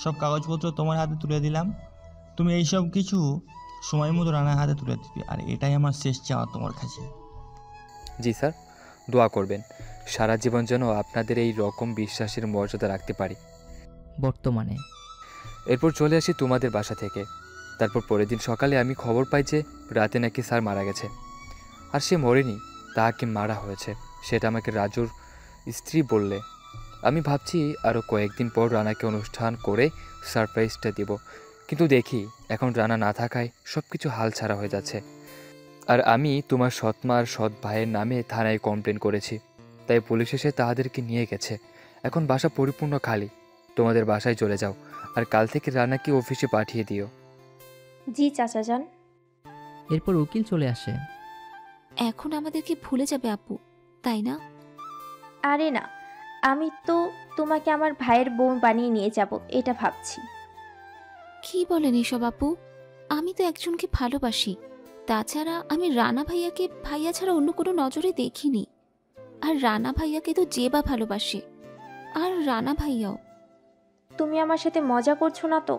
সব কাগজপত্র তোমার হাতে তুলে দিলাম। তুমি এই সব কিছু সময় মতো রানার হাতে তুলে দিবে, আর এটাই আমার শেষ চাওয়া তোমার কাছে। জি স্যার, দোয়া করবেন সারা জীবন যেন আপনাদের এই রকম বিশ্বাসের মর্যাদা রাখতে পারি। বর্তমানে এরপর চলে আসি তোমাদের বাসা থেকে। তারপর পরের দিন সকালে আমি খবর পাই যে রাতে নাকি স্যার মারা গেছে, আর সে মরেনি, তাকে মারা হয়েছে। সেটা আমাকে রাজুর স্ত্রী বললে। আমি ভাবছি আরও কয়েকদিন পর রানাকে অনুষ্ঠান করে সারপ্রাইজটা দিব, কিন্তু দেখি এখন রানা না থাকায় সব কিছু হালছাড়া হয়ে যাচ্ছে। আর আমি তোমার সৎমা আর সৎ ভাইয়ের নামে থানায় কমপ্লেন করেছি, তাই পুলিশ এসে তাদেরকে নিয়ে গেছে। এখন বাসা পরিপূর্ণ খালি। তোমাদের বাসায় চলে যাও, আর কাল থেকে রানাকে অফিসে পাঠিয়ে দিও। জি চাচা যান। এরপর উকিল চলে আসে। এখন আমাদেরকে ভুলে যাবে আপু, তাই না? আরে না, আমি তো তোমাকে আমার ভাইয়ের বোন বানিয়ে নিয়ে যাব এটা ভাবছি। কি বলেন এসব আপু? আমি তো একজনকে ভালোবাসি। তাছাড়া আমি রানা ভাইয়াকে ভাইয়া ছাড়া অন্য কোনো নজরে দেখিনি। আর রানা ভাইয়াকে তো জেবা ভালোবাসে, আর রানা ভাইয়াও। তুমি আমার সাথে মজা করছো না তো?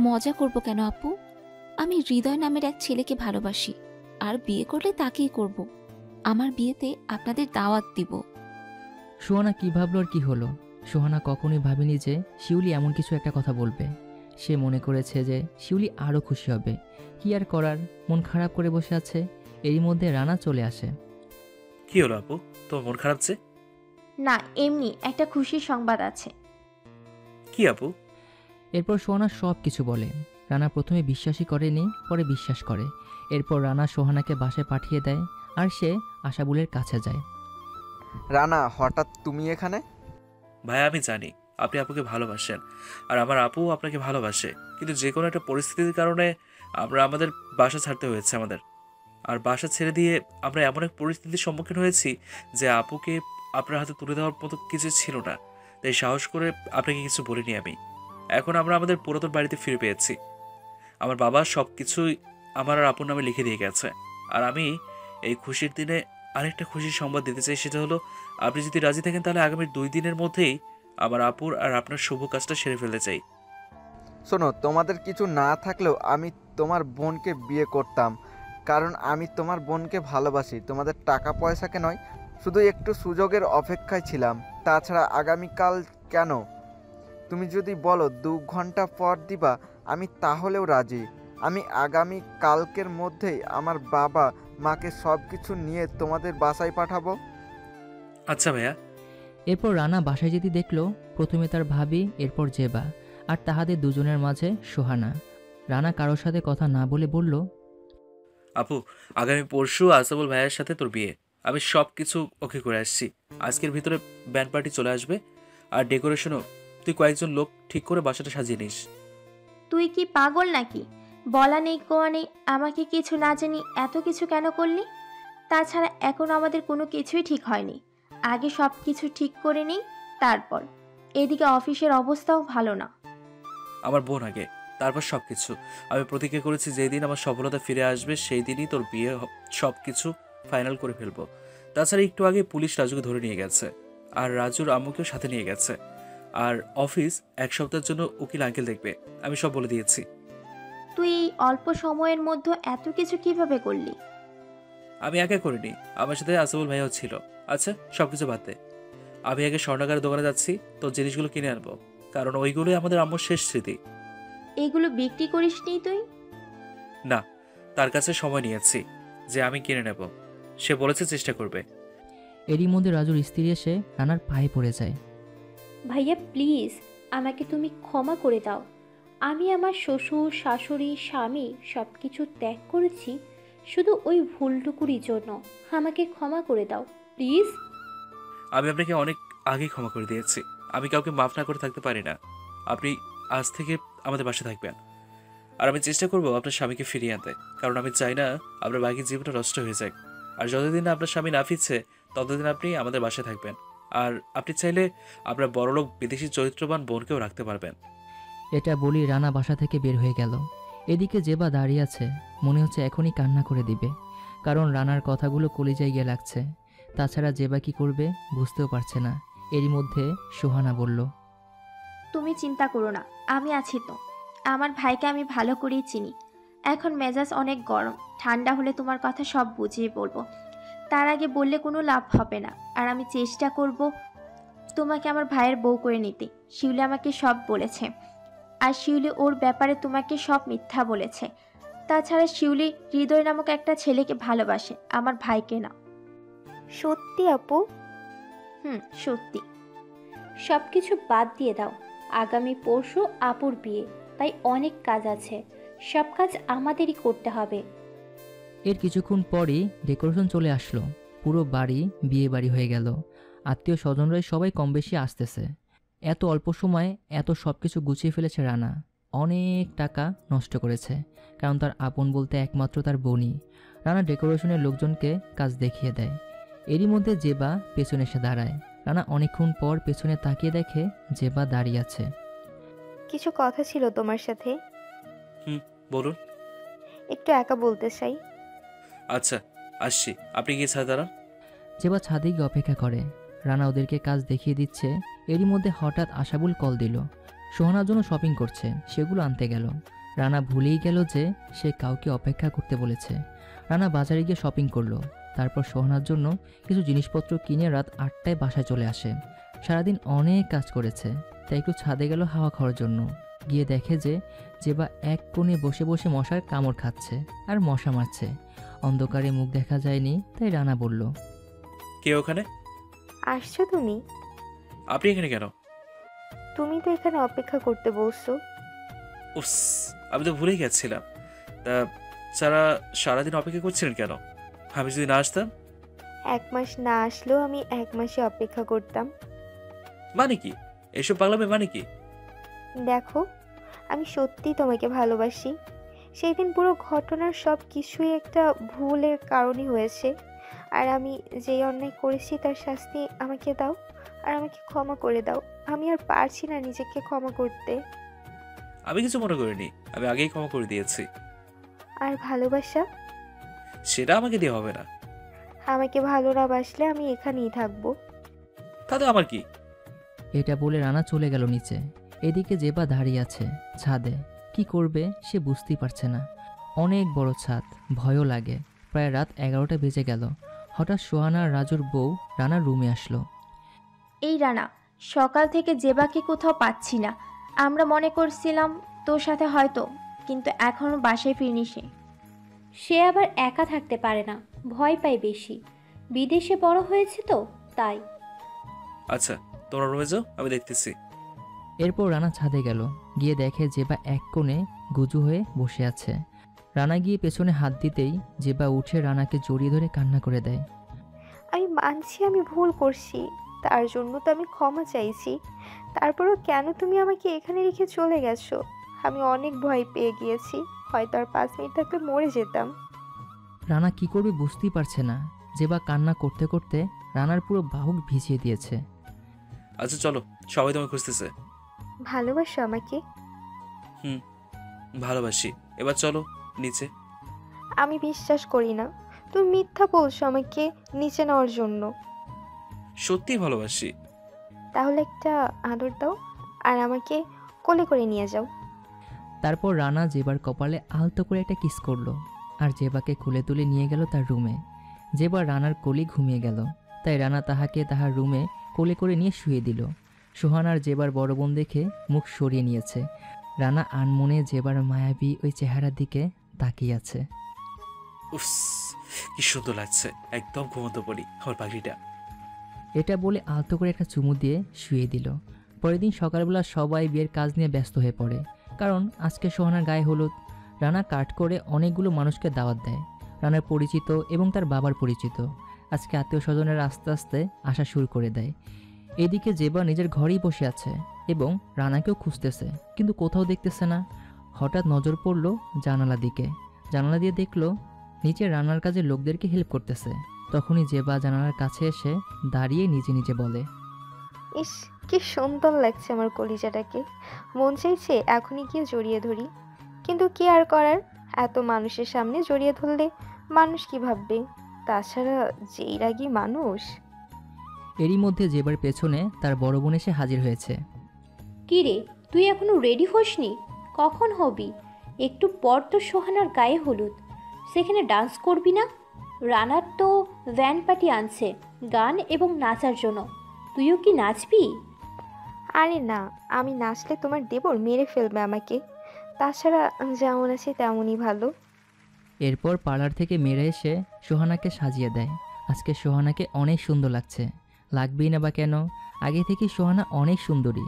মজা করব কেন আপু? আমি হৃদয় নামের এক ছেলেকে ভালোবাসি, আর বিয়ে করলে তাকেই করব। আমার বিয়েতে আপনাদের দাওয়াত দিব। সোহানা কি ভাবলো আর কি হলো? সোহানা কখনোই ভাবেনি যে শিউলি এমন কিছু একটা কথা বলবে। সে মনে করেছে যে শিউলি আরও খুশি হবে। কি আর করার, মন খারাপ করে বসে আছে। এরই মধ্যে রানা চলে আসে। কি হলো আপু, তোমার মন খারাপ যে? না, এমনি একটা খুশির সংবাদ আছে। কি আপু? এরপর সোহানা সব কিছু বলে। রানা প্রথমে বিশ্বাসই করেনি, পরে বিশ্বাস করে। এরপর রানা সোহানাকে বাসায় পাঠিয়ে দেয়, আর সে আশাবুলের কাছে যায়। রানা, হঠাৎ তুমি এখানে? ভাই, আমি জানি আপনি আপুকে ভালোবাসেন, আর আমার আপুও আপনাকে ভালোবাসে, কিন্তু যে কোনো একটা পরিস্থিতির কারণে আমরা আমাদের বাসা ছাড়তে হয়েছে আমাদের। আর বাসা ছেড়ে দিয়ে আমরা এমন এক পরিস্থিতির সম্মুখীন হয়েছি যে আপুকে আপনার হাতে তুলে দেওয়ার মতো কিছু ছিল না। তাই সাহস করে আপনাকে কিছু বলিনি আমি। এখন আমরা আমাদের পুরাতন বাড়িতে ফিরে পেয়েছি। আমার বাবা সব কিছুই আমার আর আপুর নামে লিখে দিয়ে গেছে। আর আমি এই খুশির দিনে আরেকটা খুশির সংবাদ দিতে চাই, সেটা হলো আপনি যদি রাজি থাকেন তাহলে আগামী 2 দিনের মধ্যেই আমার আপুর আর আপনার শুভ কাজটা সেরে ফেলতে চাই। শোনো, তোমাদের কিছু না থাকলেও আমি তোমার বোনকে বিয়ে করতাম, কারণ আমি তোমার বোনকে ভালোবাসি, তোমাদের টাকা পয়সাকে নয়। শুধু একটু সুযোগের অপেক্ষায় ছিলাম। তাছাড়া আগামীকাল কেন, তুমি যদি বলো 2 ঘন্টা পর দিবা, আমি তাহলেও রাজি। আমি আগামী কালকের মধ্যেই আমার বাবা মাকে সব কিছু নিয়ে তোমাদের বাসায় পাঠাবো। আচ্ছা ভাইয়া। এরপর রানা বাসায় যেতে দেখলো প্রথমে তার ভাবি, এরপর জেবা, আর তাহাদের দুজনের মাঝে সোহানা। রানা কারোর সাথে কথা না বলে বলল, আপু, আগামী পরশু আসাবুল ভাইয়ের সাথে তোর বিয়ে। আমি সব কিছু ওকে করে আসছি। আজকের ভিতরে ব্যান্ড পার্টি চলে আসবে, আর ডেকোরেশনও তুই কয়েকজন লোক ঠিক করে বাসাটা সাজিয়ে নিস। তুই কি পাগল নাকি? বলা নেই কোয়া নেই, আমাকে কিছু না জানি এত কিছু কেন করলি? তাছাড়া এখন আমাদের কোনো কিছুই ঠিক হয়নি। আগে সব কিছু ঠিক করে নিই, তারপর। এদিকে অফিসের অবস্থাও ভালো না। আমার বোন আগে, তারপর সব কিছু। আমি প্রতিজ্ঞা করেছি যেই দিন আমার সফলতা ফিরে আসবে সেই দিনই তোর বিয়ে সব কিছু ফাইনাল করে ফেলবো। তাছাড়া একটু আগে পুলিশ রাজুকে ধরে নিয়ে গেছে, আর রাজুর আম্মুকেও সাথে নিয়ে গেছে। আর অফিস এক সপ্তাহের জন্য উকিল আঙ্কেল দেখবে। আমি সব বলে দিয়েছি। তুই এই অল্প সময়ের মধ্যে এত কিছু কিভাবে করলি? আমি একা করিনি, আমার সাথে আসাবুল ভাইয়াও ছিল। আচ্ছা সবকিছু বাদ দে, আমি আগে স্বর্ণকারের দোকানে যাচ্ছি, তোর জিনিসগুলো কিনে আনবো, কারণ ওইগুলোই আমাদের আম্মুর শেষ স্মৃতি। এগুলো বিক্রি করিসনি তুই? না, তার কাছে সময় নিয়েছি যে আমি কিনে নেব। সে বলেছে চেষ্টা করবে। এরই মধ্যে রাজুর স্ত্রী এসে রানার পায়ে পড়ে যায়। ভাইয়া প্লিজ, আমাকে তুমি ক্ষমা করে দাও। আমি আমার শ্বশুর, শাশুড়ি, স্বামী সব কিছু ত্যাগ করেছি শুধু ওই ভুলটুকুরই জন্য। আমাকে ক্ষমা করে দাও প্লিজ। আমি আপনাকে অনেক আগে ক্ষমা করে দিয়েছি। আমি কাউকে মাফ না করে থাকতে পারি না। আপনি আজ থেকে আমাদের বাসায় থাকবেন, আর আমি চেষ্টা করবো আপনার স্বামীকে ফিরিয়ে আনতে, কারণ আমি চাই না আপনার বাকি জীবনটা নষ্ট হয়ে যায়। আর যতদিন না আপনার স্বামী না ফিরছে ততদিন আপনি আমাদের বাসায় থাকবেন। আর আপনি চাইলে আপনার বড়লোক বিদেশি চরিত্রবান বোনকেও রাখতে পারবেন। এটা বলি রানা বাসা থেকে বের হয়ে গেল। এদিকে জেবা দাঁড়িয়ে আছে, মনে হচ্ছে এখনই কান্না করে দিবে, কারণ রানার কথাগুলো কলিজায় গিয়ে লাগছে। তাছাড়া জেবা কি করবে বুঝতেও পারছে না। এরই মধ্যে সোহানা বলল, তুমি চিন্তা করো না, আমি আছি তো। আমার ভাইকে আমি ভালো করেই চিনি। এখন মেজাজ অনেক গরম, ঠান্ডা হলে তোমার কথা সব বুঝিয়ে বলবো। তার আগে বললে কোনো লাভ হবে না। আর আমি চেষ্টা করব তোমাকে আমার ভাইয়ের বউ করে নিতে। শিউলি আমাকে সব বলেছে, আর শিউলি ওর ব্যাপারে তোমাকে সব মিথ্যা বলেছে। তাছাড়া শিউলি হৃদয় নামক একটা ছেলেকে ভালোবাসে, আমার ভাইকে না। সত্যি আপু? সত্যি। সব কিছু বাদ দিয়ে দাও, আগামী পরশু আপুর বিয়ে, তাই অনেক কাজ আছে। সব কাজ আমাদেরই করতে হবে। এর কিছুক্ষণ পরই ডেকোরেশন চলে আসলো। পুরো বাড়ি বিয়ে বাড়ি হয়ে গেল। আত্মীয় স্বজনরাই সবাই কম বেশি আসতেছে। এত অল্প সময়ে এত সব কিছু গুছিয়ে ফেলেছে রানা। অনেক টাকা নষ্ট করেছে, কারণ তার আপন বলতে একমাত্র তার বোনই। রানা ডেকোরেশনের লোকজনকে কাজ দেখিয়ে দেয়। এরই মধ্যে জেবা পেছনে এসে দাঁড়ায়। রানা অনেকক্ষণ পর পেছনে তাকিয়ে দেখে জেবা দাঁড়িয়ে আছে। কিছু কথা ছিল তোমার সাথে। বলুন। একটু একা বলতে চাই। আচ্ছা আসছি, আপনি কি ছাদ দাঁড়ান। জেবা ছাদে গিয়ে অপেক্ষা করে। রানা ওদেরকে কাজ দেখিয়ে দিচ্ছে। এরই মধ্যে হঠাৎ আশাবুল কল দিল। সোহানার জন্য শপিং করছে, সেগুলো আনতে গেল। রানা ভুলেই গেল যে সে কাউকে অপেক্ষা করতে বলেছে। রানা বাজারে গিয়ে শপিং করলো। তারপর সোহানার জন্য কিছু জিনিসপত্র কিনে রাত 8টায় বাসায় চলে আসে। সারাদিন অনেক কাজ করেছে, তাই একটু ছাদে গেল হাওয়া খাওয়ার জন্য। গিয়ে দেখে যে জেবা এক কোণে বসে বসে মশার কামড় খাচ্ছে আর মশা মারছে। অন্ধকারে মুখ দেখা যায়নি, তাই রানা বলল, কে ওখানে? আসছো তুমি? আপনি এখানে কেন? তুমি তো এখানে অপেক্ষা করতে বলছো। উফস, আমি তো ভুলেই গেছিলাম। তা সারা সারাদিন অপেক্ষা করছিলেন কেন? আমি যদি না আসতাম? 1 মাস না আসলেও আমি 1 মাসে অপেক্ষা করতাম। মানে কি এসব পাগলামে? মানে কি? দেখো, আমি সত্যি তোমাকে ভালোবাসি। সেই দিন পুরো ঘটনার সব কিছুই একটা ভুলের কারণে হয়েছে। আর আমি যেই অন্যায় করেছি তার শাস্তি আমাকে দাও, আর আমাকে ক্ষমা করে দাও। আমি আর পারছি না নিজেকে ক্ষমা করতে। আমি কিছু মনে করিনি, আমি আগেই ক্ষমা করে দিয়েছি। আর ভালোবাসা? সেটা আমাকে দিয়ে হবে না। আমাকে ভালো না বাসলে আমি এখানেই থাকবো। তাতে আমার কি? এটা বলে রানা চলে গেল নিচে। এদিকে জেবা দাঁড়িয়ে আছে ছাদে। কি করবে সে বুঝতেই পারছে না। অনেক বড় ছাদ, ভয়ও লাগে। প্রায় রাত 11টা বেজে গেল। হঠাৎ সোহানা আর রাজুর বউ রানার রুমে আসলো। এই রানা, সকাল থেকে জেবাকে কোথাও পাচ্ছি না। আমরা মনে করছিলাম তোর সাথে হয়তো, কিন্তু এখনো বাসায় ফিরিনি সে। সে আবার একা থাকতে পারে না, ভয় পায় বেশি, বিদেশে বড় হয়েছে তো তাই। আচ্ছা, তোমরা রুমে যাও, আমি দেখতেছি। এরপর রানা ছাদে গেল, গিয়ে দেখে জেবা এক কোণে গুজু হয়ে বসে আছে। রানা গিয়ে পেছনে হাত দিতেই জেবা উঠে রানাকে জড়িয়ে ধরে কান্না করে দেয়। আমি মানছি আমি ভুল করছি, তার জন্য তো আমি ক্ষমা চাইছি। তারপরও কেন তুমি আমাকে এখানে রেখে চলে গেছো? আমি অনেক ভয় পেয়ে গিয়েছি, হয়তো আর 5 মিনিট থাকলে মরে যেতাম। রানা কি করবে বুঝতেই পারছে না। জেবা কান্না করতে করতে রানার পুরো বাহুক ভিজিয়ে দিয়েছে। আচ্ছা চলো, সবাই তোমায় খুঁজতেছে। ভালোবাসো আমাকে? হুম, ভালোবাসি। এবার চলো নিচে। আমি বিশ্বাস করি না, তুমি মিথ্যা বলছো আমাকে নিচে নেওয়ার জন্য। সত্যি ভালোবাসি। তাহলে একটা আদর দাও আর আমাকে কোলে করে নিয়ে যাও। তারপর রানা জেবার কপালে আলতো করে একটা কিস করলো আর জেবাকে কোলে তুলে নিয়ে গেল তার রুমে। জেবা রানার কোলে ঘুমিয়ে গেল, তাই রানা তাহাকে তাহার রুমে কোলে করে নিয়ে শুয়ে দিল। সোহান আর জেবার বড় বোন দেখে মুখ সরিয়ে নিয়েছে। রানা আনমনে জেবার মায়াবী ওই চেহারার দিকে তাকিয়ে আছে। উফ, কি সুন্দর লাগছে, একদম ঘুমন্ত পড়ি আমার পাখিটা। এটা বলে আলতো করে একটা চুমু দিয়ে শুয়ে দিল। পরের দিন সকালবেলা সবাই বিয়ের কাজ নিয়ে ব্যস্ত হয়ে পড়ে, কারণ আজকে সোহানার গায়ে হলুদ। রানা কাট করে অনেকগুলো মানুষকে দাওয়াত দেয়, রানার পরিচিত এবং তার বাবার পরিচিত। আজকে আত্মীয় স্বজনের আস্তে আস্তে আসা শুরু করে দেয়। এদিকে জেবা নিজের ঘরেই বসে আছে এবং রানাকেও খুঁজতেছে, কিন্তু কোথাও দেখতেছে না। হঠাৎ নজর পড়ল জানালা দিকে। জানালা দিয়ে দেখলো নিচে রান্নার কাজে লোকদেরকে হেল্প করতেছে। তখনই জেবা জানালার কাছে এসে দাঁড়িয়ে নিজে নিজে বলে, ইস, কি সুন্দর লাগছে আমার কলিজাটাকে। মন চাইছে এখনই গিয়ে জড়িয়ে ধরি, কিন্তু কি আর করার, এত মানুষের সামনে জড়িয়ে ধরলে মানুষ কি ভাববে? তাছাড়া যেই রাগী মানুষ। এরই মধ্যে জেবার পেছনে তার বড় বোন এসে হাজির হয়েছে। কি রে, তুই এখনো রেডি হসনি? কখন হবি? একটু পর তো সোহানার গায়ে হলুদ, সেখানে ডান্স করবি না? রানার তো ভ্যান পার্টি আনছে গান এবং নাচার জন্য, তুইও কি নাচবি? আরে না, আমি নাচলে তোমার দেবর মেরে ফেলবে আমাকে। তাছাড়া যেমন আছে তেমনই ভালো। এরপর পার্লার থেকে মেরে এসে সোহানাকে সাজিয়ে দেয়। আজকে সোহানাকে অনেক সুন্দর লাগছে, লাগবেই না বা কেন, আগে থেকে সোহানা অনেক সুন্দরী।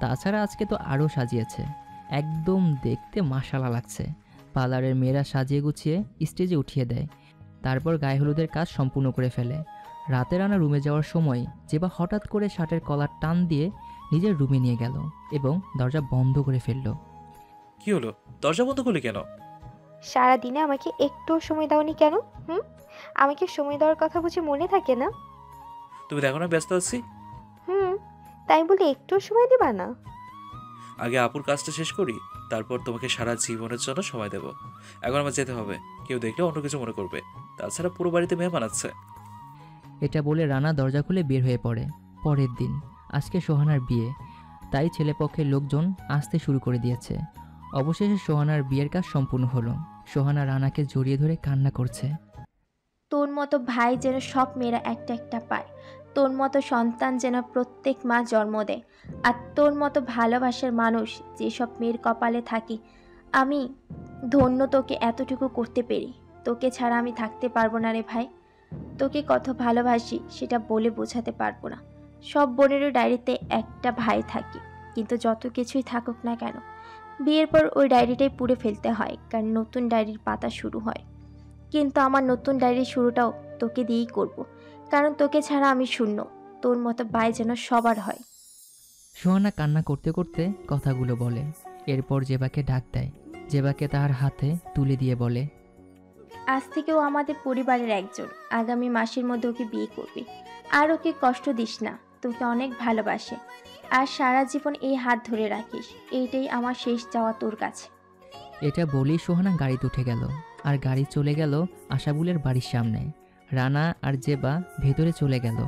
তাছাড়া আজকে তো আরও সাজিয়েছে, একদম দেখতে মাশাআল্লাহ লাগছে। পার্লারের মেয়েরা সাজিয়ে গুছিয়ে স্টেজে উঠিয়ে দেয়, তারপর গায়ে হলুদের কাজ সম্পূর্ণ করে ফেলে। রাতে রানা রুমে যাওয়ার সময় জেবা হঠাৎ করে শার্টের কলার টান দিয়ে নিজের রুমে নিয়ে গেল এবং দরজা বন্ধ করে ফেলল। কি হলো, দরজা বন্ধ করলে কেন? সারাদিনে আমাকে একটু সময় দাওনি কেন? আমাকে সময় দেওয়ার কথা বুঝি মনে থাকে না? তুমি দেখো না ব্যস্ত আছি। তাই বলে একটু সময় দিবা না? আগে আপুর কাজটা শেষ করি, তারপর তোমাকে সারা জীবনের জন্য সময় দেব। এখন আমার যেতে হবে, কেউ দেখলে অন্য কিছু মনে করবে। তাছাড়া পুরো বাড়িতে মেয়ে বানাচ্ছে। এটা বলে রানা দরজা খুলে বের হয়ে পড়ে। পরের দিন আজকে সোহানার বিয়ে, তাই ছেলেপক্ষের লোকজন আসতে শুরু করে দিয়েছে। অবশেষে সোহানার বিয়ের কাজ সম্পূর্ণ হলো। সোহানা রানাকে জড়িয়ে ধরে কান্না করছে। তোর মতো ভাই যেন সব মেয়েরা একটা একটা পায়, তোর মতো সন্তান যেন প্রত্যেক মা জন্ম দেয়, আর তোর মতো ভালোবাসার মানুষ যেসব মেয়ের কপালে থাকে। আমি ধন্য তোকে এতটুকু করতে পেরে। তোকে ছাড়া আমি থাকতে পারবো না রে ভাই। তোকে কত ভালোবাসি সেটা বলে বোঝাতে পারবো না। সব বোনেরও ডায়েরিতে একটা ভাই থাকে, কিন্তু যত কিছুই থাকুক না কেন, বিয়ের পর ওই ডায়েরিটাই পুড়ে ফেলতে হয়, কারণ নতুন ডায়েরির পাতা শুরু হয়। কিন্তু আমার নতুন ডায়েরির শুরুটাও তোকে দিয়েই করব, কারণ তোকে ছাড়া আমি শূন্য। তোর মতো ভাই যেন সবার হয়। সোহানা কান্না করতে করতে কথাগুলো বলে। এরপর জেবাকে ডাক দেয়। জেবাকে তার হাতে তুলে দিয়ে বলে, আজ থেকেও আমাদের পরিবারের একজন। আগামী মাসের মধ্যে ওকে বিয়ে করবি, আর ওকে কষ্ট দিস না। তোকে অনেক ভালোবাসে, আর সারা জীবন এই হাত ধরে রাখিস। এইটাই আমার শেষ চাওয়া তোর কাছে। এটা বলেই সোহানা গাড়িতে উঠে গেল, আর গাড়ি চলে গেল আশাবুলের বাড়ির সামনে। রানা আর জেবা ভেতরে চলে গেল।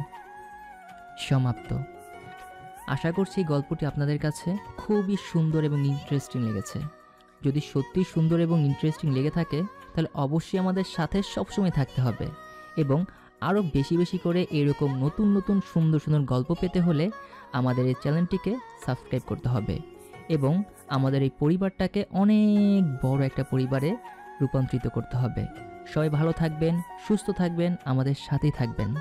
সমাপ্ত। আশা করছি গল্পটি আপনাদের কাছে খুবই সুন্দর এবং ইন্টারেস্টিং লেগেছে। যদি সত্যি সুন্দর এবং ইন্টারেস্টিং লেগে থাকে তাহলে অবশ্যই আমাদের সাথে সবসময় থাকতে হবে, এবং আরও বেশি বেশি করে এরকম নতুন নতুন সুন্দর সুন্দর গল্প পেতে হলে আমাদের এই চ্যানেলটিকে সাবস্ক্রাইব করতে হবে এবং আমাদের এই পরিবারটাকে অনেক বড় একটা পরিবারে রূপান্তরিত করতে হবে। সবাই ভালো থাকবেন, সুস্থ থাকবেন, আমাদের সাথেই থাকবেন।